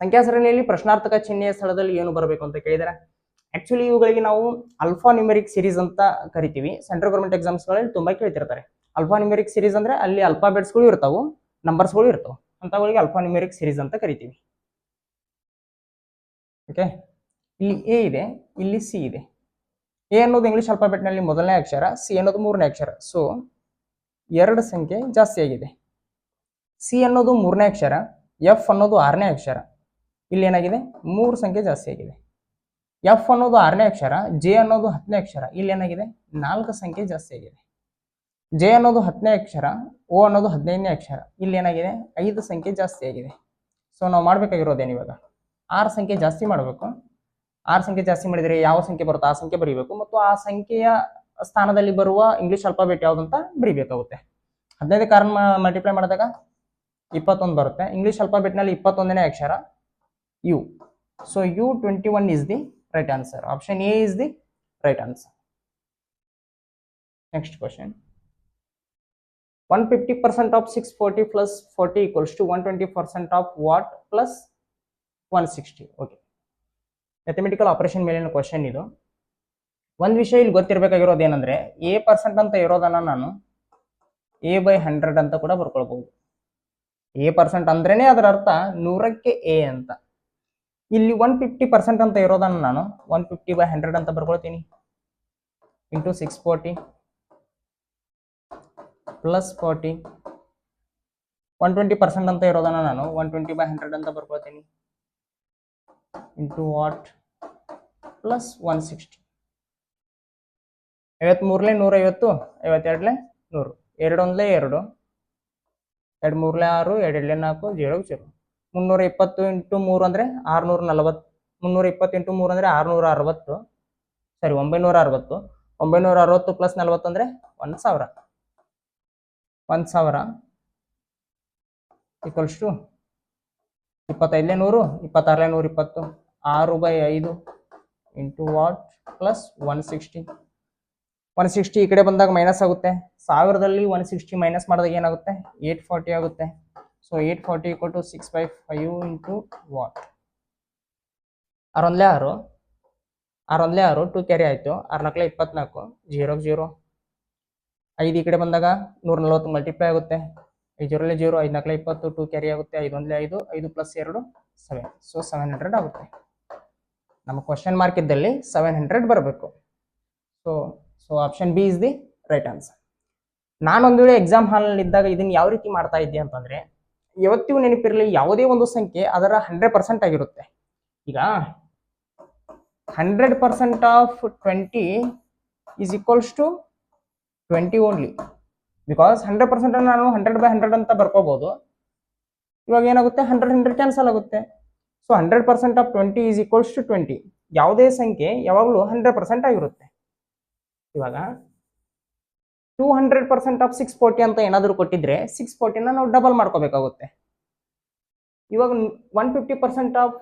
ಸಂಖ್ಯಾ ಸರಣಿಯಲ್ಲಿ ಪ್ರಶ್ನಾರ್ಥಕ ಚಿಹ್ನೆಯ ಸ್ಥಳದಲ್ಲಿ ಏನು ಬರಬೇಕು ಅಂತ ಕೇಳಿದರೆ, ಆಕ್ಚುಲಿ ಇವುಗಳಿಗೆ ನಾವು ಅಲ್ಫಾ ನ್ಯೂಮೆರಿಕ್ ಸಿರೀಸ್ ಅಂತ ಕರಿತೀವಿ. ಸೆಂಟ್ರಲ್ ಗೌರ್ಮೆಂಟ್ ಎಕ್ಸಾಮ್ಸ್ಗಳಲ್ಲಿ ತುಂಬಾ ಕೇಳ್ತಿರ್ತಾರೆ. ಅಲ್ಫಾ ನ್ಯೂಮೆರಿಕ್ ಸಿರೀಸ್ ಅಂದ್ರೆ ಅಲ್ಲಿ ಅಲ್ಫಾಬೆಟ್ಸ್ಗಳು ಇರ್ತಾವು, ನಂಬರ್ಸ್ಗಳು ಇರ್ತಾವೆ, ಅಂತವುಗಳಿಗೆ ಅಲ್ಫಾ ನ್ಯೂಮೆರಿಕ್ ಸಿರೀಸ್ ಅಂತ ಕರಿತೀವಿ. ಓಕೆ, ಇಲ್ಲಿ ಎ ಇದೆ, ಇಲ್ಲಿ ಸಿ ಇದೆ. ಎ ಅನ್ನೋದು ಇಂಗ್ಲಿಷ್ ಅಲ್ಫಾಬೆಟ್ನಲ್ಲಿ ಮೊದಲನೇ ಅಕ್ಷರ, ಸಿ ಅನ್ನೋದು ಮೂರನೇ ಅಕ್ಷರ. ಸೊ 2 ಸಂಖ್ಯೆ ಜಾಸ್ತಿ ಆಗಿದೆ. ಸಿ ಅನ್ನೋದು ಮೂರನೇ ಅಕ್ಷರ, ಎಫ್ ಅನ್ನೋದು 6ನೇ ಅಕ್ಷರ. ಇಲ್ಲಿ ಏನಾಗಿದೆ, 3 ಸಂಖ್ಯೆ ಜಾಸ್ತಿ ಆಗಿದೆ. ಎಫ್ ಅನ್ನೋದು 6ನೇ ಅಕ್ಷರ, ಜೆ ಅನ್ನೋದು 10ನೇ ಅಕ್ಷರ. ಇಲ್ಲಿ ಏನಾಗಿದೆ, 4 ಸಂಖ್ಯೆ ಜಾಸ್ತಿ ಆಗಿದೆ. ಜೆ ಅನ್ನೋದು 10ನೇ ಅಕ್ಷರ, ಓ ಅನ್ನೋದು 15ನೇ ಅಕ್ಷರ. ಇಲ್ಲಿ ಏನಾಗಿದೆ, 5 ಸಂಖ್ಯೆ ಜಾಸ್ತಿ ಆಗಿದೆ. ಸೊ ನಾವು ಮಾಡ್ಬೇಕಾಗಿರೋದೇನು, ಇವಾಗ 6 ಸಂಖ್ಯೆ ಜಾಸ್ತಿ ಮಾಡಬೇಕು. 6 ಸಂಖ್ಯೆ ಜಾಸ್ತಿ ಮಾಡಿದರೆ ಯಾವ ಸಂಖ್ಯೆ ಬರುತ್ತೋ ಆ ಸಂಖ್ಯೆ ಬರೀಬೇಕು, ಮತ್ತು ಆ ಸಂಖ್ಯೆಯ ಸ್ಥಾನದಲ್ಲಿ ಬರುವ ಇಂಗ್ಲಿಷ್ ಅಲ್ಫಾಬೆಟ್ ಯಾವ್ದಂತ ಬರೀಬೇಕಾಗುತ್ತೆ. 15 ಕಾರಣ ಮಲ್ಟಿಪ್ಲೈ ಮಾಡಿದಾಗ 21 ಬರುತ್ತೆ. ಇಂಗ್ಲಿಷ್ ಅಲ್ಫಾಬೆಟ್ನಲ್ಲಿ 21ನೇ ಅಕ್ಷರ U. So U21 is the right answer. Option A is the right answer. Next question, 150% of 640 plus 40 equals to 120% of what plus 160. Okay, mathematical operation ಮೇಲಿನ ಕ್ವಶನ್ ಇದು. ಒಂದು ವಿಷಯ ಇಲ್ಲಿ ಗೊತ್ತಿರಬೇಕಾಗಿರೋದು ಏನಂದ್ರೆ, A% ಅಂತ ಇರೋದನ್ನ ನಾನು A/100 ಅಂತ ಕೂಡ ಬರ್ಕೊಳ್ಬಹುದು. A% ಅಂದ್ರೇನೆ ಅದರ ಅರ್ಥ 100ಕ್ಕೆ A ಅಂತ. ಇಲ್ಲಿ 150% ಅಂತ ಇರೋದನ್ನ ನಾನು 150/100 ಅಂತ ಬರ್ಕೊಳ್ತೀನಿ. Into 640 plus 40. 120% ಅಂತ ಇರೋದನ್ನ ನಾನು 120/100 ಅಂತ ಬರ್ಕೊಳ್ತೀನಿ. Into what plus 160. 53ಲೆ 150, 52ಲೆ 100, 2 1ಲೆ 2, 2 3ಲೆ 6, 2 2ಲೆ 4, 0 0. 320 ಇಂಟು 3 ಅಂದ್ರೆ 640. 320 ಇಂಟು 3 ಅಂದ್ರೆ 660. ಸರಿ, 960. 960 ಪ್ಲಸ್ 40 ಅಂದ್ರೆ 1000. 1000 ಈಕ್ವಲ್ಸ್ ಟು 25ಲೆ 100, 26ಲೆ 120, 6/5 ಇಂಟು ವಾಟ್ ಪ್ಲಸ್ 160. 160 ಈ ಕಡೆ ಬಂದಾಗ ಮೈನಸ್ ಆಗುತ್ತೆ. 1000ದಲ್ಲಿ 160 ಮೈನಸ್ ಮಾಡಿದಾಗ ಏನಾಗುತ್ತೆ, 840 ಆಗುತ್ತೆ. So 840 equal to 6/5 into what. 6 1ಲೆ 6, 6 1ಲೆ 6, 2 ಕ್ಯಾರಿ ಆಯಿತು. 6 4ಲೆ 24, 0 0. 5 ಈ ಕಡೆ ಬಂದಾಗ 140 ಮಲ್ಟಿಪ್ಲೈ ಆಗುತ್ತೆ. 5 0ಲೆ 0, 5 4ಲೆ 20, 2 ಕ್ಯಾರಿ ಆಗುತ್ತೆ. 5 1ಲೆ 5, 5 ಪ್ಲಸ್ 2 7. ಸೊ 700 ಆಗುತ್ತೆ. ನಮ್ಮ ಕ್ವಶನ್ ಮಾರ್ಕ್ ಇದ್ದಲ್ಲಿ 700 ಬರಬೇಕು. So option B is the right answer. ನಾನೊಂದು ವೇಳೆ ಎಕ್ಸಾಮ್ ಹಾಲ್ನಲ್ಲಿ ಇದ್ದಾಗ ಇದನ್ನ ಯಾವ ರೀತಿ ಮಾಡ್ತಾ ಇದ್ದೆ ಅಂತಂದ್ರೆ, ಯಾವತ್ತಿಗೂ ನೆನಪಿರಲಿ, ಯಾವುದೇ ಒಂದು ಸಂಖ್ಯೆ ಅದರ 100% ಆಗಿರುತ್ತೆ. ಈಗ 100% of 20 is equals to 20 only. Because 100% ನಾನು 100/100 ಅಂತ ಬರ್ಕೋಬಹುದು. ಇವಾಗ ಏನಾಗುತ್ತೆ, 100 100 ಕ್ಯಾನ್ಸಲ್ ಆಗುತ್ತೆ. So 100% of 20 is equals to 20. ಯಾವುದೇ ಸಂಖ್ಯೆ ಯಾವಾಗಲೂ 100% ಆಗಿರುತ್ತೆ. ಇವಾಗ 200% ಆಫ್ 640 ಅಂತ ಏನಾದರೂ ಕೊಟ್ಟಿದ್ರೆ 640ನ ನಾವು ಡಬಲ್ ಮಾಡ್ಕೋಬೇಕಾಗುತ್ತೆ. ಇವಾಗ 150% ಆಫ್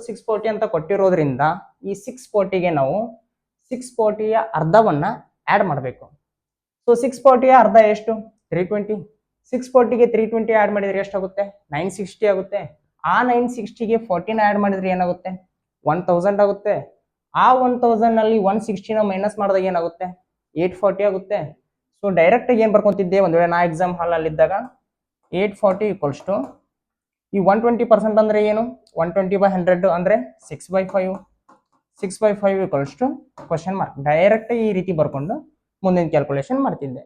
640 ಅಂತ ಕೊಟ್ಟಿರೋದ್ರಿಂದ ಈ 640ಗೆ ನಾವು 640ಯ ಅರ್ಧವನ್ನ ಆ್ಯಡ್ ಮಾಡಬೇಕು. ಸೊ 640ಯ ಅರ್ಧ ಎಷ್ಟು? 320. 640ಗೆ 320 ಆ್ಯಡ್ ಮಾಡಿದ್ರೆ ಎಷ್ಟಾಗುತ್ತೆ? 960 ಆಗುತ್ತೆ. ಆ 960ಗೆ 14 ಆ್ಯಡ್ ಮಾಡಿದ್ರೆ ಏನಾಗುತ್ತೆ? 1000 ಆಗುತ್ತೆ. ಆ 1000ನಲ್ಲಿ 160ನ ಮೈನಸ್ ಮಾಡಿದಾಗ ಏನಾಗುತ್ತೆ? 840 ಆಗುತ್ತೆ. ಸೊ ಡೈರೆಕ್ಟಾಗಿ ಏನು ಬರ್ಕೊಂತಿದ್ದೆ, ಒಂದು ವೇಳೆ ನಾ ಎಕ್ಸಾಮ್ ಹಾಲಲ್ಲಿ ಇದ್ದಾಗ 840 ಈಕ್ವಲ್ಸ್ ಟು ಈ 120% ಅಂದರೆ ಏನು? 120/100 ಅಂದರೆ 6/5. 6/5 ಈಕ್ವಲ್ಸ್ ಟು ಕ್ವಶನ್ ಮಾರ್ಕ್. ಡೈರೆಕ್ಟಾಗಿ ಈ ರೀತಿ ಬರ್ಕೊಂಡು ಮುಂದಿನ ಕ್ಯಾಲ್ಕುಲೇಷನ್ ಮಾಡ್ತಿದ್ದೆ.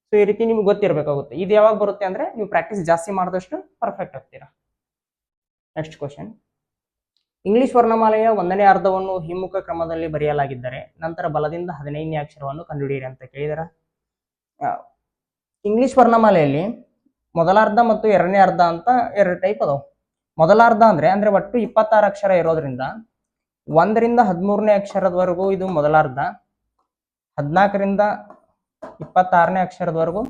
ಸೊ ಈ ರೀತಿ ನಿಮ್ಗೆ ಗೊತ್ತಿರಬೇಕಾಗುತ್ತೆ. ಇದು ಯಾವಾಗ ಬರುತ್ತೆ ಅಂದರೆ ನೀವು ಪ್ರಾಕ್ಟೀಸ್ ಜಾಸ್ತಿ ಮಾಡಿದಷ್ಟು ಪರ್ಫೆಕ್ಟ್ ಆಗ್ತೀರಾ. Next question. ಇಂಗ್ಲಿಷ್ ವರ್ಣಮಾಲೆಯ 1ನೇ ಅರ್ಧವನ್ನು ಹಿಮ್ಮುಖ ಕ್ರಮದಲ್ಲಿ ಬರೆಯಲಾಗಿದ್ದರೆ ನಂತರ ಬಲದಿಂದ 15ನೇ ಅಕ್ಷರವನ್ನು ಕಂಡುಹಿಡಿಯಿರಿ ಅಂತ ಕೇಳಿದಾರೆ. ಇಂಗ್ಲಿಷ್ ವರ್ಣಮಾಲೆಯಲ್ಲಿ ಮೊದಲ ಅರ್ಧ ಮತ್ತು ಎರಡನೇ ಅರ್ಧ ಅಂತ ಎರಡು ಟೈಪ್ ಅದಾವೆ. ಮೊದಲ ಅರ್ಧ ಅಂದ್ರೆ ಒಟ್ಟು 26 ಅಕ್ಷರ ಇರೋದ್ರಿಂದ 1ರಿಂದ 13ನೇ ಅಕ್ಷರದವರೆಗೂ ಇದು ಮೊದಲ ಅರ್ಧ, 14ರಿಂದ 26ನೇ ಅಕ್ಷರದವರೆಗೂ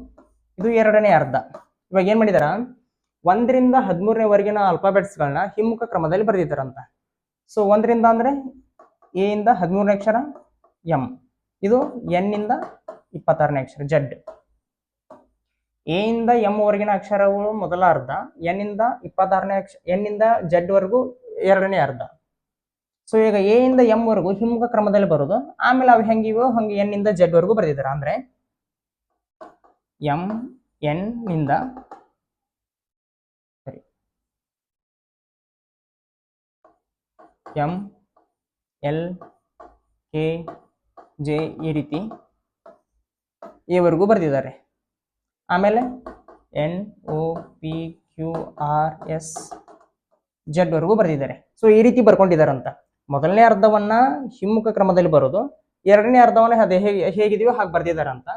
ಇದು ಎರಡನೇ ಅರ್ಧ. ಇವಾಗ ಏನ್ ಮಾಡಿದಾರ, 1ರಿಂದ 13ನೇವರೆಗಿನ ಆಲ್ಫಾಬೆಟ್ಸ್ಗಳನ್ನ ಹಿಮ್ಮುಖ ಕ್ರಮದಲ್ಲಿ ಬರೆದಿದ್ದಾರಂತ. ಸೊ 1ರಿಂದ ಅಂದ್ರೆ ಎ ಇಂದ 13ನೇ ಅಕ್ಷರ ಎಂ, ಇದು ಎನ್ ಇಂದ 26ನೇ ಅಕ್ಷರ ಜೆಡ್. ಎ ಇಂದ ಎಂ ವರೆಗಿನ ಅಕ್ಷರಗಳು ಮೊದಲ ಅರ್ಧ, ಎನ್ ಇಂದ 26ನೇ ಎನ್ ಇಂದ ಜೆಡ್ ವರೆಗೂ ಎರಡನೇ ಅರ್ಧ. ಸೊ ಈಗ ಎ ಇಂದ ಎಂ ವರೆಗೂ ಹಿಮ್ಮುಖ ಕ್ರಮದಲ್ಲಿ ಬರೋದು. ಆಮೇಲೆ ಅವು ಹೆಂಗಿವೋ ಹಂಗೆ ಎನ್ ಇಂದ ಜೆಡ್ ವರೆಗೂ ಬರೆದಿದ್ದಾರೆ. ಅಂದ್ರೆ ಎಂ ಎನ್ ನಿಂದ ಎಂ ಎಲ್ ಕೆ ಜೆ ಈ ರೀತಿ ಎವರೆಗೂ ಬರೆದಿದ್ದಾರೆ. ಆಮೇಲೆ N O P Q R S Z ವರೆಗೂ ಬರೆದಿದ್ದಾರೆ. ಸೊ ಈ ರೀತಿ ಬರ್ಕೊಂಡಿದ್ದಾರಂತ. ಮೊದಲನೇ ಅರ್ಧವನ್ನ ಹಿಮ್ಮುಖ ಕ್ರಮದಲ್ಲಿ ಬರೋದು, ಎರಡನೇ ಅರ್ಧವನ್ನ ಅದೇ ಹೇಗಿದೆಯೋ ಹಾಗೆ ಬರ್ದಿದ್ದಾರಂತ.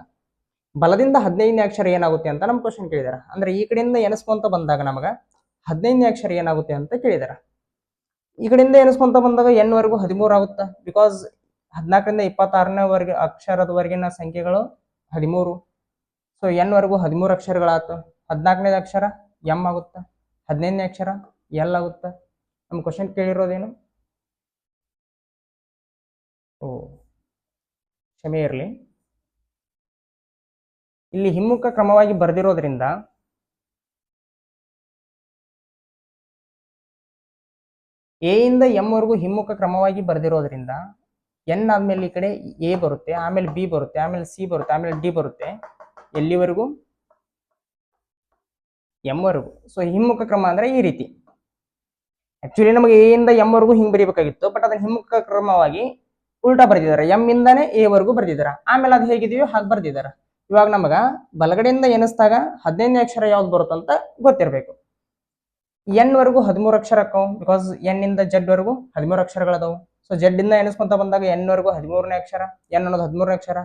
ಬಲದಿಂದ 15ನೇ ಅಕ್ಷರ ಏನಾಗುತ್ತೆ ಅಂತ ನಮ್ ಕ್ವಶನ್ ಕೇಳಿದಾರೆ. ಅಂದ್ರೆ ಈ ಕಡೆಯಿಂದ ಎನಿಸ್ಕೊಂತ ಬಂದಾಗ ನಮಗ 15ನೇ ಅಕ್ಷರ ಏನಾಗುತ್ತೆ ಅಂತ ಕೇಳಿದಾರೆ. ಈ ಕಡೆಯಿಂದ ಎನಿಸ್ಕೊಂತ ಬಂದಾಗ ಎನ್ ವರೆಗೂ 13 ಆಗುತ್ತೆ. ಬಿಕಾಸ್ 14ರಿಂದ 26ನೇ ಅಕ್ಷರದವರೆಗಿನ ಸಂಖ್ಯೆಗಳು 13. ಸೊ ಎನ್ ವರೆಗೂ 13 ಅಕ್ಷರಗಳಾಯ್ತು. 14ನೇ ಅಕ್ಷರ ಎಂ ಆಗುತ್ತೆ, 15ನೇ ಅಕ್ಷರ ಎಲ್ ಆಗುತ್ತೆ. ನಮ್ಮ ಕ್ವಶನ್ ಕೇಳಿರೋದೇನು? ಓ ಕ್ಷಮೆ ಇರಲಿ, ಇಲ್ಲಿ ಹಿಮ್ಮುಖ ಕ್ರಮವಾಗಿ ಬರೆದಿರೋದ್ರಿಂದ ಎ ಇಂದ ಎಂ ವರೆಗೂ ಹಿಮ್ಮುಖ ಕ್ರಮವಾಗಿ ಬರೆದಿರೋದ್ರಿಂದ ಎನ್ ಆದ್ಮೇಲೆ ಈ ಕಡೆ ಎ ಬರುತ್ತೆ, ಆಮೇಲೆ ಬಿ ಬರುತ್ತೆ, ಆಮೇಲೆ ಸಿ ಬರುತ್ತೆ, ಆಮೇಲೆ ಡಿ ಬರುತ್ತೆ, ಎಲ್ಲಿವರೆಗೂ? ಎಂ ವರೆಗೂ. ಸೊ ಹಿಮ್ಮುಖ ಕ್ರಮ ಅಂದ್ರೆ ಈ ರೀತಿ. ಆಕ್ಚುಲಿ ನಮಗೆ ಎ ಇಂದ ಎಂ ವರೆಗೂ ಹಿಂಗ್ ಬರೀಬೇಕಾಗಿತ್ತು, ಬಟ್ ಅದನ್ನ ಹಿಮ್ಮುಖ ಕ್ರಮವಾಗಿ ಉಲ್ಟಾ ಬರ್ದಿದ್ದಾರೆ. ಎಂ ಇಂದಾನೆ ಎ ವರೆಗೂ ಬರ್ದಿದ್ದಾರೆ. ಆಮೇಲೆ ಅದು ಹೇಗಿದೆಯೋ ಹಾಗೆ ಬರ್ದಿದ್ದಾರೆ. ಇವಾಗ ನಮಗ ಬಲಗಡೆಯಿಂದ ಎನಿಸಿದಾಗ 15ನೇ ಅಕ್ಷರ ಯಾವ್ದು ಬರುತ್ತಂತ ಗೊತ್ತಿರಬೇಕು. ಎನ್ ವರೆಗೂ 13 ಅಕ್ಷರ ಅಕ್ಕವು, ಬಿಕಾಸ್ ಎನ್ ಇಂದ ಜೆಡ್ ವರೆಗೂ 13 ಅಕ್ಷರಗಳದಾವು. ಸೊ ಜೆಡ್ ಇಂದ ಎನಿಸ್ಕೊಂತ ಬಂದಾಗ ಎನ್ ವರೆಗೂ 13ನೇ ಅಕ್ಷರ, ಎನ್ ಅನ್ನೋದು 13ನೇ ಅಕ್ಷರ,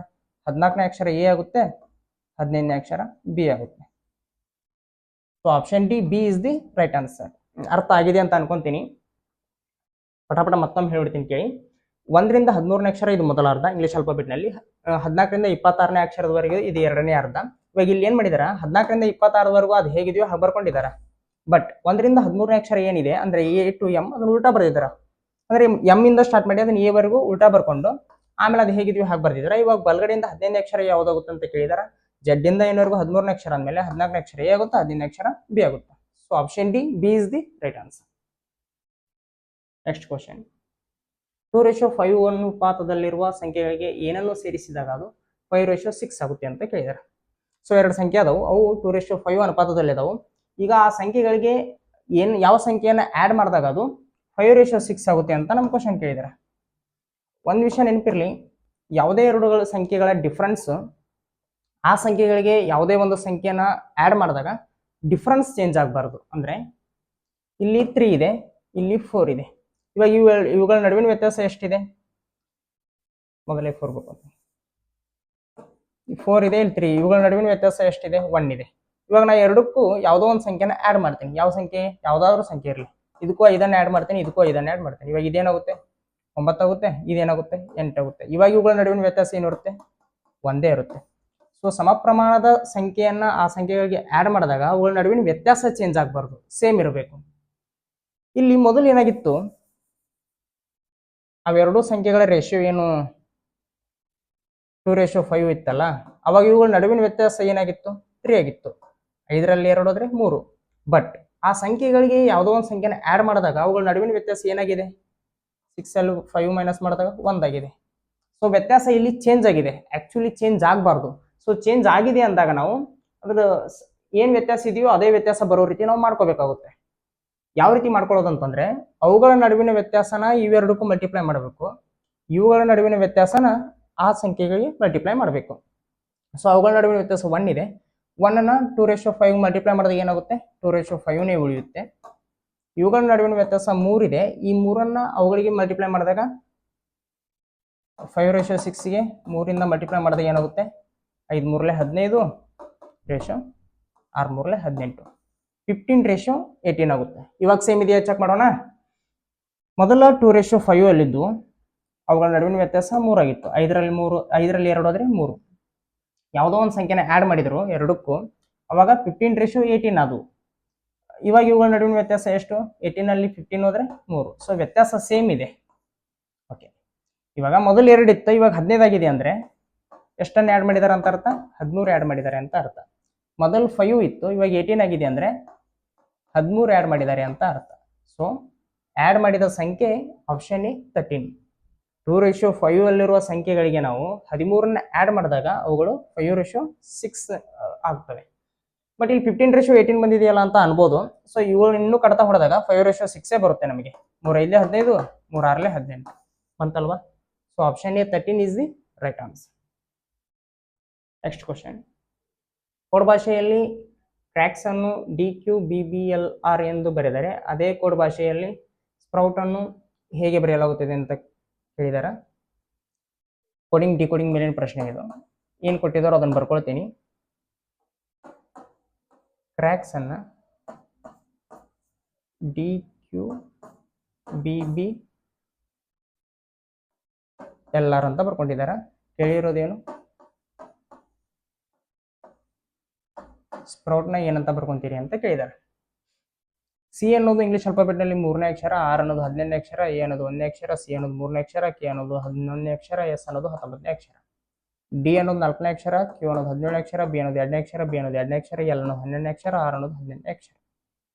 14ನೇ ಅಕ್ಷರ ಎ ಆಗುತ್ತೆ, 15ನೇ ಅಕ್ಷರ ಬಿ ಆಗುತ್ತೆ. So option D B is the right answer. ಅರ್ಥ ಆಗಿದೆ ಅಂತ ಅನ್ಕೊಂತೀನಿ. ಪಟಾಪಟ ಮತ್ತೊಮ್ಮೆ ಹೇಳ್ಬಿಡ್ತೀನಿ ಕೇಳಿ. 1ರಿಂದ 13ನೇ ಅಕ್ಷರ ಇದು ಮೊದಲ ಅರ್ಧ ಇಂಗ್ಲಿಷ್ ಆಲ್ಫಾಬೆಟ್ ನಲ್ಲಿ, 14ರಿಂದ 26ನೇ ಅಕ್ಷರದವರೆಗೆ ಇದು ಎರಡನೇ ಅರ್ಧ. ಇವಾಗ ಇಲ್ಲಿ ಏನ್ ಮಾಡಿದಾರ, 14ರಿಂದ 26ವರೆಗೂ ಅದು ಹೇಗಿದೆಯೋ ಹಾಗೆ ಬರ್ಕೊಂಡಿದ್ದಾರೆ. ಬಟ್ 1ರಿಂದ 13ನೇ ಅಕ್ಷರ ಏನಿದೆ ಅಂದ್ರೆ ಎ ಟು ಎಂ ಅದನ್ನ ಉಲ್ಟಾ ಬರ್ದಿದಾರ. ಅಂದ್ರೆ ಎಂ ಇಂದ ಸ್ಟಾರ್ಟ್ ಮಾಡಿ ಅದನ್ನ ಎ ವರೆಗೂ ಉಲ್ಟಾ ಬರ್ಕೊಂಡು ಆಮೇಲೆ ಅದು ಹೇಗಿದೆಯೋ ಹಾಗೆ ಬರ್ದಿದ್ದಾರೆ. ಇವಾಗ ಬಲಗಡೆಯಿಂದ 15ನೇ ಅಕ್ಷರ ಯಾವ್ದಾಗುತ್ತೆ ಅಂತ ಕೇಳಿದಾರ. ಜೆಡ್ ಇಂದ ಏನವರೆಗೂ 13ನೇ ಅಕ್ಷರ ಅಂದ್ಮೇಲೆ 14ನೇ ಅಕ್ಷರ ಎ ಆಗುತ್ತೆ, 15ನೇ ಅಕ್ಷರ ಬಿ ಆಗುತ್ತೆ. So option D B is the right answer. Next question. 2:5 ಅನುಪಾತದಲ್ಲಿರುವ ಸಂಖ್ಯೆಗಳಿಗೆ ಏನನ್ನು ಸೇರಿಸಿದಾಗ ಅದು 5:6 ಆಗುತ್ತೆ ಅಂತ ಕೇಳಿದಾರೆ. ಸೊ ಎರಡು ಸಂಖ್ಯೆ ಅದಾವು, ಅವು 2:5 ಅನುಪಾತದಲ್ಲಿ ಅದಾವು. ಈಗ ಆ ಸಂಖ್ಯೆಗಳಿಗೆ ಯಾವ ಸಂಖ್ಯೆಯನ್ನ ಆಡ್ ಮಾಡಿದಾಗ ಅದು 5:6 ಆಗುತ್ತೆ ಅಂತ ನಮ್ಮ ಕ್ವಶನ್ ಕೇಳಿದಾರೆ. ಒಂದು ವಿಷಯ ನೆನಪಿರ್ಲಿ, ಯಾವುದೇ ಎರಡು ಸಂಖ್ಯೆಗಳ ಡಿಫ್ರೆನ್ಸ್ ಆ ಸಂಖ್ಯೆಗಳಿಗೆ ಯಾವುದೇ ಒಂದು ಸಂಖ್ಯೆನ ಆಡ್ ಮಾಡಿದಾಗ ಡಿಫ್ರೆನ್ಸ್ ಚೇಂಜ್ ಆಗಬಾರ್ದು. ಅಂದ್ರೆ ಇಲ್ಲಿ 3 ಇದೆ, ಇಲ್ಲಿ 4 ಇದೆ. ಇವಾಗ ಇವುಗಳ ನಡುವಿನ ವ್ಯತ್ಯಾಸ ಎಷ್ಟಿದೆ? ಮೊದಲೇ 4 ಬೇಕು, 4 ಇದೆ, ಇಲ್ಲಿ 3. ಇವುಗಳ ನಡುವಿನ ವ್ಯತ್ಯಾಸ ಎಷ್ಟಿದೆ? 1 ಇದೆ. ಇವಾಗ ನಾ ಎರಡಕ್ಕೂ ಯಾವುದೋ ಒಂದು ಸಂಖ್ಯೆನ ಆಡ್ ಮಾಡ್ತೀನಿ. ಯಾವ ಸಂಖ್ಯೆ? ಯಾವ್ದಾದ್ರು ಸಂಖ್ಯೆ ಇರಲಿ. ಇದಕ್ಕೂ 5 ಆಡ್ ಮಾಡ್ತೀನಿ, ಇದಕ್ಕೂ 5 ಆಡ್ ಮಾಡ್ತೀನಿ. ಇವಾಗ ಇದೇನಾಗುತ್ತೆ? 9 ಆಗುತ್ತೆ, ಇದೇನಾಗುತ್ತೆ 8 ಆಗುತ್ತೆ. ಇವಾಗ ಇವುಗಳ ನಡುವಿನ ವ್ಯತ್ಯಾಸ ಏನಿರುತ್ತೆ, ಒಂದೇ ಇರುತ್ತೆ. ಸೊ ಸಮ ಪ್ರಮಾಣದ ಸಂಖ್ಯೆಯನ್ನ ಆ ಸಂಖ್ಯೆಗಳಿಗೆ ಆಡ್ ಮಾಡಿದಾಗ ಅವುಗಳ ನಡುವಿನ ವ್ಯತ್ಯಾಸ ಚೇಂಜ್ ಆಗಬಾರ್ದು, ಸೇಮ್ ಇರಬೇಕು. ಇಲ್ಲಿ ಮೊದಲು ಏನಾಗಿತ್ತು, ಅವೆರಡೂ ಸಂಖ್ಯೆಗಳ ರೇಷಿಯೋ ಏನು 2:5 ಇತ್ತಲ್ಲ, ಅವಾಗ ಇವುಗಳ ನಡುವಿನ ವ್ಯತ್ಯಾಸ ಏನಾಗಿತ್ತು, 3 ಆಗಿತ್ತು. 5ರಲ್ಲಿ 2 ಹೋದ್ರೆ 3. ಬಟ್ ಆ ಸಂಖ್ಯೆಗಳಿಗೆ ಯಾವುದೋ ಒಂದು ಸಂಖ್ಯೆನ ಆಡ್ ಮಾಡಿದಾಗ ಅವುಗಳ ನಡುವಿನ ವ್ಯತ್ಯಾಸ ಏನಾಗಿದೆ, 6ಅಲ್ಲಿ 5 ಮೈನಸ್ ಮಾಡಿದಾಗ 1 ಆಗಿದೆ. ಸೊ ವ್ಯತ್ಯಾಸ ಇಲ್ಲಿ ಚೇಂಜ್ ಆಗಿದೆ, ಆಕ್ಚುಲಿ ಚೇಂಜ್ ಆಗಬಾರ್ದು. ಸೊ ಚೇಂಜ್ ಆಗಿದೆ ಅಂದಾಗ ನಾವು ಅದ್ರ ಏನ್ ವ್ಯತ್ಯಾಸ ಇದೆಯೋ ಅದೇ ವ್ಯತ್ಯಾಸ ಬರೋ ರೀತಿ ನಾವು ಮಾಡ್ಕೋಬೇಕಾಗುತ್ತೆ. ಯಾವ ರೀತಿ ಮಾಡ್ಕೊಳ್ಳೋದು ಅಂತಂದ್ರೆ, ಅವುಗಳ ನಡುವಿನ ವ್ಯತ್ಯಾಸನ ಇವೆರಡಕ್ಕೂ ಮಲ್ಟಿಪ್ಲೈ ಮಾಡಬೇಕು, ಇವುಗಳ ನಡುವಿನ ವ್ಯತ್ಯಾಸನ ಆ ಸಂಖ್ಯೆಗಳಿಗೆ ಮಲ್ಟಿಪ್ಲೈ ಮಾಡಬೇಕು. ಸೊ ಅವುಗಳ ನಡುವಿನ ವ್ಯತ್ಯಾಸ 1 ಇದೆ, 1ನ್ನ 2:5 ಮಲ್ಟಿಪ್ಲೈ ಮಾಡಿದಾಗ ಏನಾಗುತ್ತೆ, 2:5ನೇ ಉಳಿಯುತ್ತೆ. ಇವುಗಳ ನಡುವಿನ ವ್ಯತ್ಯಾಸ 3 ಇದೆ, ಈ 3ನ್ನ ಅವುಗಳಿಗೆ ಮಲ್ಟಿಪ್ಲೈ ಮಾಡಿದಾಗ 5:6ಗೆ 3ರಿಂದ ಮಲ್ಟಿಪ್ಲೈ ಮಾಡಿದಾಗ ಏನಾಗುತ್ತೆ, 5×3=15 ರೇಷೋ 6×3=18, 15:18 ಆಗುತ್ತೆ. ಇವಾಗ ಸೇಮ್ ಇದೆಯಾ ಚೆಕ್ ಮಾಡೋಣ. ಮೊದಲ 2:5 ಅಲ್ಲಿದ್ದು ಅವುಗಳ ನಡುವಿನ ವ್ಯತ್ಯಾಸ 3 ಆಗಿತ್ತು. 5ರಲ್ಲಿ 2 ಹೋದ್ರೆ 3. ಯಾವುದೋ ಒಂದು ಸಂಖ್ಯೆನ ಆಡ್ ಮಾಡಿದ್ರು ಎರಡಕ್ಕೂ, ಅವಾಗ 15:18 ಅದು. ಇವಾಗ ಇವುಗಳ ನಡುವಿನ ವ್ಯತ್ಯಾಸ ಎಷ್ಟು, 18ನಲ್ಲಿ 15 ಹೋದ್ರೆ 3. ಸೊ ವ್ಯತ್ಯಾಸ ಸೇಮ್ ಇದೆ. ಓಕೆ, ಇವಾಗ ಮೊದಲು 2 ಇತ್ತು, ಇವಾಗ 15 ಆಗಿದೆ ಅಂದ್ರೆ ಎಷ್ಟನ್ನು ಆಡ್ ಮಾಡಿದಾರೆ ಅಂತ ಅರ್ಥ, 13 ಆಡ್ ಮಾಡಿದ್ದಾರೆ ಅಂತ ಅರ್ಥ. ಮೊದಲು 5 ಇತ್ತು, ಇವಾಗ 18 ಆಗಿದೆ ಅಂದ್ರೆ 13 ಆಡ್ ಮಾಡಿದ್ದಾರೆ ಅಂತ ಅರ್ಥ. ಸೊ ಆಡ್ ಮಾಡಿದ ಸಂಖ್ಯೆ ಆಪ್ಷನ್ ಎ 13. 2:5 ಅಲ್ಲಿರುವ ಸಂಖ್ಯೆಗಳಿಗೆ ನಾವು 13ನ್ನ ಆಡ್ ಮಾಡಿದಾಗ ಅವುಗಳು 5:6 ಆಗ್ತವೆ. ಬಟ್ ಇಲ್ಲಿ 15:18 ಬಂದಿದೆಯಲ್ಲ ಅಂತ ಅನ್ಬೋದು. ಸೊ ಇವುಗಳು ಇನ್ನೂ ಕಡತ ಹೊಡೆದಾಗ 5:6 ಬರುತ್ತೆ ನಮಗೆ. 3×5 = 15, 3×6 = 18 ಬಂತಲ್ವಾ. So option A 13 is the right answer. Next question, code ಭಾಷೆಯಲ್ಲಿ ಕ್ರ್ಯಾಕ್ಸ್ ಅನ್ನು DQBBLR ಎಂದು ಬರೆದರೆ ಅದೇ ಕೋಡ್ ಭಾಷೆಯಲ್ಲಿ ಸ್ಪ್ರೌಟ್ ಅನ್ನು ಹೇಗೆ ಬರೆಯಲಾಗುತ್ತದೆ ಅಂತ ಹೇಳಿದಾರೆ. ಕೋಡಿಂಗ್ ಡಿಕೋಡಿಂಗ್ ಮೇಲಿನ ಪ್ರಶ್ನೆ ಇದು. ಏನು ಕೊಟ್ಟಿದ್ದಾರೋ ಅದನ್ನು ಬರ್ಕೊಳ್ತೀನಿ. ಕ್ರ್ಯಾಕ್ಸ್ ಅನ್ನ DQBBLR ಅಂತ ಬರ್ಕೊಂಡಿದ್ದಾರೆ. ಕೇಳಿರೋದೇನು, ಸ್ಪ್ರೌಟ್ನ ಏನಂತ ಬರ್ಕೊಂತೀರಿ ಅಂತ ಕೇಳಿದ್ದಾರೆ. ಸಿ ಅನ್ನೋದು ಇಂಗ್ಲಿಷ್ ಆಲ್ಫಾಬೆಟ್ನಲ್ಲಿ 3ನೇ ಅಕ್ಷರ, ಆರ್ ಅನ್ನೋದು 15ನೇ ಅಕ್ಷರ, ಎ ಅನ್ನೋದು 1ನೇ ಅಕ್ಷರ, ಸಿ ಅನ್ನೋದು 3ನೇ ಅಕ್ಷರ, ಕೆ ಅನ್ನೋದು 11ನೇ ಅಕ್ಷರ, ಎಸ್ ಅನ್ನೋದು 19ನೇ ಅಕ್ಷರ, ಡಿ ಅನ್ನೋದು 4ನೇ ಅಕ್ಷರ, ಕ್ಯೂ ಅನ್ನೋದು 17ನೇ ಅಕ್ಷರ, ಬಿ ಅನ್ನೋದು 2ನೇ ಅಕ್ಷರ, ಬಿ ಅನ್ನೋದು 2ನೇ ಅಕ್ಷರ, ಎಲ್ ಅನ್ನೋದು 12ನೇ ಅಕ್ಷರ, ಆರ್ ಅನ್ನೋದು 18ನೇ ಅಕ್ಷರ.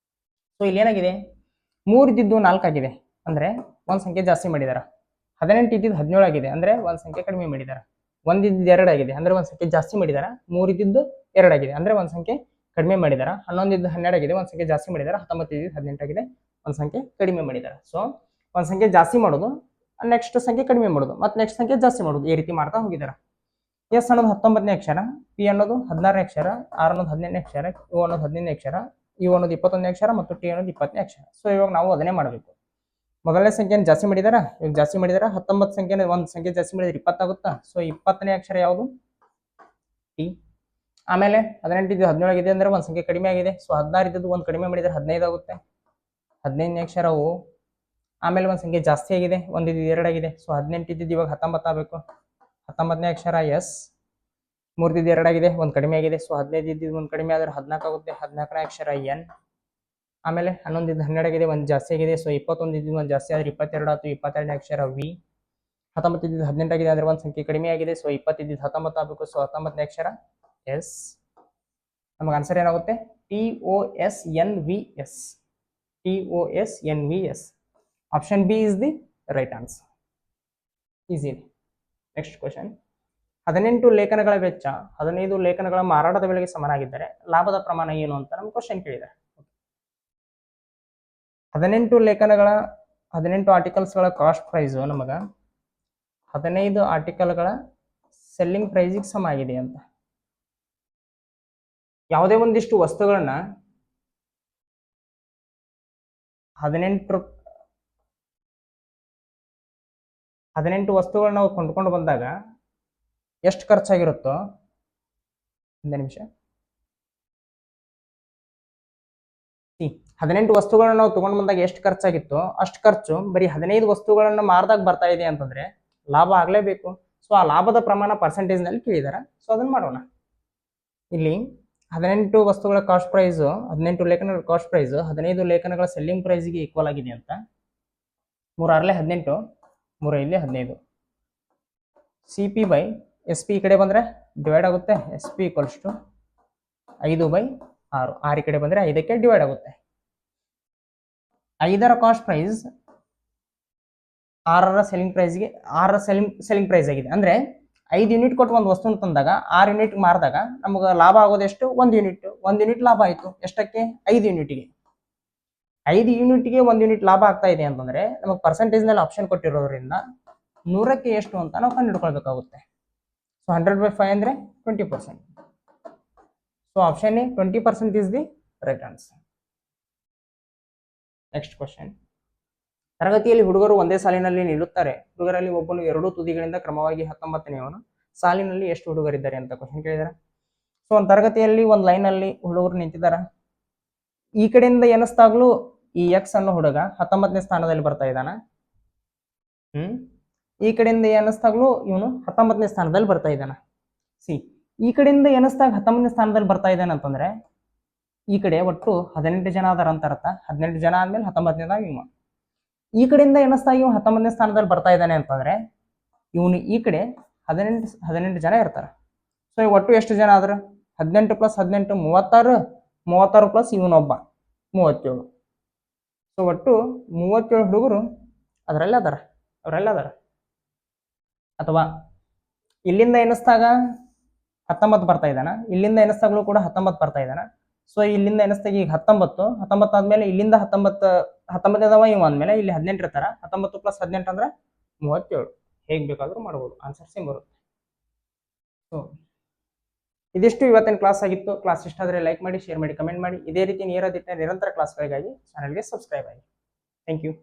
ಸೊ ಇಲ್ಲಿ ಏನಾಗಿದೆ, 3 ಇದ್ದಿದ್ದು 4 ಆಗಿದೆ ಅಂದ್ರೆ ಒಂದು ಸಂಖ್ಯೆ ಜಾಸ್ತಿ ಮಾಡಿದಾರ. 18 ಇದ್ದಿದ್ದು 17 ಆಗಿದೆ ಅಂದ್ರೆ ಒಂದು ಸಂಖ್ಯೆ ಕಡಿಮೆ ಮಾಡಿದಾರ. 1 ಇದ್ದಿದ್ದು 2 ಆಗಿದೆ ಅಂದ್ರೆ ಒಂದು ಸಂಖ್ಯೆ ಜಾಸ್ತಿ ಮಾಡಿದಾರ. 3 ಇದ್ದಿದ್ದು 2 ಆಗಿದೆ ಅಂದ್ರೆ ಒಂದು ಸಂಖ್ಯೆ ಕಡಿಮೆ ಮಾಡಿದಾರ. 11 ಇದ್ದು 12 ಆಗಿದೆ, ಒಂದು ಸಂಖ್ಯೆ ಜಾಸ್ತಿ ಮಾಡಿದಾರ. 19 ಇದ್ದು 18 ಆಗಿದೆ, ಒಂದು ಸಂಖ್ಯೆ ಕಡಿಮೆ ಮಾಡಿದಾರ. ಸೊ ಒಂದು ಸಂಖ್ಯೆ ಜಾಸ್ತಿ ಮಾಡೋದು, ನೆಕ್ಸ್ಟ್ ಸಂಖ್ಯೆ ಕಡಿಮೆ ಮಾಡೋದು, ಮತ್ತೆ ನೆಕ್ಸ್ಟ್ ಸಂಖ್ಯೆ ಜಾಸ್ತಿ ಮಾಡೋದು, ಈ ರೀತಿ ಮಾಡ್ತಾ ಹೋಗಿದಾರ. ಎಸ್ ಅನ್ನೋದು 19ನೇ ಅಕ್ಷರ, ಪಿ ಅನ್ನೋದು 16ನೇ ಅಕ್ಷರ, ಆರ್ ಅನ್ನೋದು 17ನೇ ಅಕ್ಷರ, ಯು ಅನ್ನೋದು 15ನೇ ಅಕ್ಷರ, ಯು ಅನ್ನೋದು 21ನೇ ಅಕ್ಷರ ಮತ್ತು ಟಿ ಅನ್ನೋದು 20ನೇ ಅಕ್ಷರ. ಸೊ ಇವಾಗ ನಾವು ಅದನ್ನೇ ಮಾಡಬೇಕು. ಮೊದಲನೇ ಸಂಖ್ಯೆನ ಜಾಸ್ತಿ ಮಾಡಿದಾರ, ಇವಾಗ ಜಾಸ್ತಿ ಮಾಡಿದಾರ. 19 ಸಂಖ್ಯೆನ ಒಂದು ಸಂಖ್ಯೆ ಜಾಸ್ತಿ ಮಾಡಿದ್ರೆ 20 ಆಗುತ್ತಾ. ಸೊ 20ನೇ ಅಕ್ಷರ ಯಾವುದು, ಟಿ. ಆಮೇಲೆ 18 ಇದ್ದು 17 ಆಗಿದೆ ಅಂದ್ರೆ ಒಂದು ಸಂಖ್ಯೆ ಕಡಿಮೆ ಆಗಿದೆ. ಸೊ 16 ಇದ್ದದ್ದು ಒಂದು ಕಡಿಮೆ ಮಾಡಿದ್ರೆ 15 ಆಗುತ್ತೆ. 15ನೇ ಅಕ್ಷರ ಓ. ಆಮೇಲೆ ಒಂದು ಸಂಖ್ಯೆ ಜಾಸ್ತಿ ಆಗಿದೆ, 1 ಇದ್ದು 2 ಆಗಿದೆ. ಸೊ 18 ಇದ್ದಿದ್ದು ಇವಾಗ 19 ಆಗಬೇಕು. 19ನೇ ಅಕ್ಷರ ಎಸ್. 3 ಇದ್ದು 2 ಆಗಿದೆ, ಒಂದು ಕಡಿಮೆ ಆಗಿದೆ. ಸೊ 15 ಇದ್ದಿದ್ದು ಒಂದು ಕಡಿಮೆ ಆದ್ರೆ 14 ಆಗುತ್ತೆ. 14ನೇ ಅಕ್ಷರ ಎನ್. ಆಮೇಲೆ 11 ಇದ್ದು 12 ಆಗಿದೆ, ಒಂದು ಜಾಸ್ತಿ ಆಗಿದೆ. ಸೊ 21 ಇದ್ದು ಒಂದು ಜಾಸ್ತಿ ಆದ್ರೆ 22 ಆಯ್ತು. 22ನೇ ಅಕ್ಷರ ವಿ. 19 ಇದ್ದು 18 ಆಗಿದೆ ಅಂದ್ರೆ ಒಂದು ಸಂಖ್ಯೆ ಕಡಿಮೆ ಆಗಿದೆ. ಸೊ 20 ಇದ್ದು 19 ಆಗಬೇಕು. ಸೊ 19ನೇ ಅಕ್ಷರ ಎಸ್. ನಮಗೆ ಆನ್ಸರ್ ಏನಾಗುತ್ತೆ, TOSNVS. TOSNVS. Option B is the right answer. Easy. Next question, 18 ಲೇಖನಗಳ ವೆಚ್ಚ 15 ಲೇಖನಗಳ ಮಾರಾಟದ ಬೆಲೆಗೆ ಸಮನಾಗಿದ್ದರೆ ಲಾಭದ ಪ್ರಮಾಣ ಏನು ಅಂತ ನಮ್ಗೆ ಕ್ವಶನ್ ಕೇಳಿದ್ದಾರೆ. 18 ಲೇಖನಗಳ 18 ಆರ್ಟಿಕಲ್ಸ್ಗಳ ಕಾಸ್ಟ್ ಪ್ರೈಸು ನಮಗ 15 ಆರ್ಟಿಕಲ್ಗಳ ಸೆಲ್ಲಿಂಗ್ ಪ್ರೈಸಿಗೆ ಸಮ ಆಗಿದೆ ಅಂತ. ಯಾವುದೇ ಒಂದಿಷ್ಟು ವಸ್ತುಗಳನ್ನ 18 ವಸ್ತುಗಳನ್ನ ನಾವು ಕೊಂಡ್ಕೊಂಡು ಬಂದಾಗ ಎಷ್ಟು ಖರ್ಚಾಗಿರುತ್ತೋ, ಒಂದು ನಿಮಿಷ, 18 ವಸ್ತುಗಳನ್ನ ನಾವು ತಗೊಂಡು ಬಂದಾಗ ಎಷ್ಟು ಖರ್ಚಾಗಿತ್ತು ಅಷ್ಟು ಖರ್ಚು ಬರೀ 15 ವಸ್ತುಗಳನ್ನ ಮಾರ್ದಾಗ ಬರ್ತಾ ಇದೆ ಅಂತಂದ್ರೆ ಲಾಭ ಆಗ್ಲೇಬೇಕು. ಸೊ ಆ ಲಾಭದ ಪ್ರಮಾಣ ಪರ್ಸೆಂಟೇಜ್ ನಲ್ಲಿ ಕೇಳಿದಾರೆ. ಸೊ ಅದನ್ನ ಮಾಡೋಣ. ಇಲ್ಲಿ 18 ವಸ್ತುಗಳ ಕಾಸ್ಟ್ ಪ್ರೈಸ್, 18 ಲೇಖನಗಳ ಕಾಸ್ಟ್ ಪ್ರೈಸ್ 15 ಲೇಖನಗಳ ಸೆಲ್ಲಿಂಗ್ ಪ್ರೈಸ್ಗೆ ಈಕ್ವಲ್ ಆಗಿದೆ ಅಂತ. 3 18, 3 15. C P by S P ಈ ಕಡೆ ಬಂದ್ರೆ ಡಿವೈಡ್ ಆಗುತ್ತೆ. S P equals to 5/6. 6 ಈ ಕಡೆ ಬಂದ್ರೆ 5ಕ್ಕೆ ಡಿವೈಡ್ ಆಗುತ್ತೆ. 5ರ ಕಾಸ್ಟ್ ಪ್ರೈಸ್ 6ರ ಸೆಲ್ಲಿಂಗ್ ಪ್ರೈಸ್ಗೆ 6ರ ಸೆಲ್ಲಿಂಗ್ ಪ್ರೈಸ್ ಆಗಿದೆ. ಅಂದ್ರೆ 5 ಯೂನಿಟ್ ಕೊಟ್ಟು ಒಂದು ವಸ್ತುನ ತಂದಾಗ 6 ಯೂನಿಟ್ ಮಾರಿದಾಗ ನಮಗೆ ಲಾಭ ಆಗೋದು ಎಷ್ಟು? 1 ಯೂನಿಟ್. 1 ಯೂನಿಟ್ ಲಾಭ ಆಯಿತು. ಎಷ್ಟಕ್ಕೆ? 5 ಯೂನಿಟ್ಗೆ. 5 ಯೂನಿಟ್ಗೆ 1 ಯೂನಿಟ್ ಲಾಭ ಆಗ್ತಾ ಇದೆ ಅಂತಂದ್ರೆ ನಮಗೆ ಪರ್ಸೆಂಟೇಜ್ ನಲ್ಲಿ ಆಪ್ಷನ್ ಕೊಟ್ಟಿರೋದ್ರಿಂದ 100ಕ್ಕೆ ಎಷ್ಟು ಅಂತ ನಾವು ಕಂಡುಹಿಡ್ಕೊಳ್ಬೇಕಾಗುತ್ತೆ. ಸೊ 100/5 ಅಂದ್ರೆ 20%. So option A 20% is the right answer. Next question. ತರಗತಿಯಲ್ಲಿ ಹುಡುಗರು ಒಂದೇ ಸಾಲಿನಲ್ಲಿ ನಿಲ್ಲುತ್ತಾರೆ. ಹುಡುಗರಲ್ಲಿ ಒಬ್ಬನು ಎರಡೂ ತುದಿಗಳಿಂದ ಕ್ರಮವಾಗಿ 19ನೇವನು. ಸಾಲಿನಲ್ಲಿ ಎಷ್ಟು ಹುಡುಗರಿದ್ದಾರೆ ಅಂತ ಕ್ವಶನ್ ಕೇಳಿದಾರೆ. ಸೊ ಒಂದು ತರಗತಿಯಲ್ಲಿ ಒಂದು ಲೈನ್ ಅಲ್ಲಿ ಹುಡುಗರು ನಿಂತಿದ್ದಾರೆ. ಈ ಕಡೆಯಿಂದ ಎನಿಸ್ದಾಗ್ಲೂ ಈ ಎಕ್ಸ್ ಅನ್ನೋ ಹುಡುಗ 19ನೇ ಸ್ಥಾನದಲ್ಲಿ ಬರ್ತಾ ಇದ್ದಾನ. ಈ ಕಡೆಯಿಂದ ಎನಿಸ್ದಾಗ್ಲೂ ಇವನು 19ನೇ ಸ್ಥಾನದಲ್ಲಿ ಬರ್ತಾ ಇದ್ದಾನ. ಈ ಕಡೆಯಿಂದ ಎನಿಸ್ದಾಗ 19ನೇ ಸ್ಥಾನದಲ್ಲಿ ಬರ್ತಾ ಇದ್ದಾನೆ ಅಂತಂದ್ರೆ ಈ ಕಡೆ ಒಟ್ಟು 18 ಜನ ಅದಾರ ಅಂತ ಅರ್ಥ. 18 ಜನ ಆದ್ಮೇಲೆ 19ನೇದಾಗ ಇವ. ಈ ಕಡೆಯಿಂದ ಎನಿಸ್ದಾಗ ಇವ್ 19ನೇ ಸ್ಥಾನದಲ್ಲಿ ಬರ್ತಾ ಇದ್ದಾನೆ ಅಂತಂದ್ರೆ ಇವನು ಈ ಕಡೆ 18 ಜನ ಇರ್ತಾರ. ಸೊ ಒಟ್ಟು ಎಷ್ಟು ಜನ ಆದ್ರು? 18 + 18 36, 36 ಪ್ಲಸ್ ಇವನೊಬ್ಬ 37. ಸೊ ಒಟ್ಟು 37 ಹುಡುಗರು ಅದರಲ್ಲೇ ಅದಾರ, ಅವರೆಲ್ಲ ಅದಾರ. ಅಥವಾ ಇಲ್ಲಿಂದ ಎನಿಸ್ದಾಗ 19 ಬರ್ತಾ ಇದ್ದಾನ, ಇಲ್ಲಿಂದ ಎನಿಸ್ದಾಗ್ಲೂ ಕೂಡ 19 ಬರ್ತಾ ಇದ್ದಾನ. ಸೊ ಇಲ್ಲಿಂದ ಎನಿಸ್ದಾಗ ಈಗ 19 ಆದ್ಮೇಲೆ ಇಲ್ಲಿಂದ 19ನೇದವ ಇವ ಅಂದ್ಮೇಲೆ ಇಲ್ಲಿ 18 ಇರ್ತಾರ. 19 + 18 ಅಂದ್ರೆ 37. ಹೇಗ್ ಬೇಕಾದ್ರೂ ಮಾಡ್ಬೋದು, ಆನ್ಸರ್ ಸೇಮ್ ಬರುತ್ತೆ. ಸೊ ಇದಿಷ್ಟು ಇವತ್ತಿನ ಕ್ಲಾಸ್ ಆಗಿತ್ತು. ಕ್ಲಾಸ್ ಇಷ್ಟ ಆದರೆ ಲೈಕ್ ಮಾಡಿ, ಶೇರ್ ಮಾಡಿ, ಕಮೆಂಟ್ ಮಾಡಿ. ಇದೇ ರೀತಿ ನಿರಂತರ ಕ್ಲಾಸ್ಗಳಿಗಾಗಿ ಚಾನಲ್ಗೆ ಸಬ್ಸ್ಕ್ರೈಬ್ ಆಗಿ. Thank you.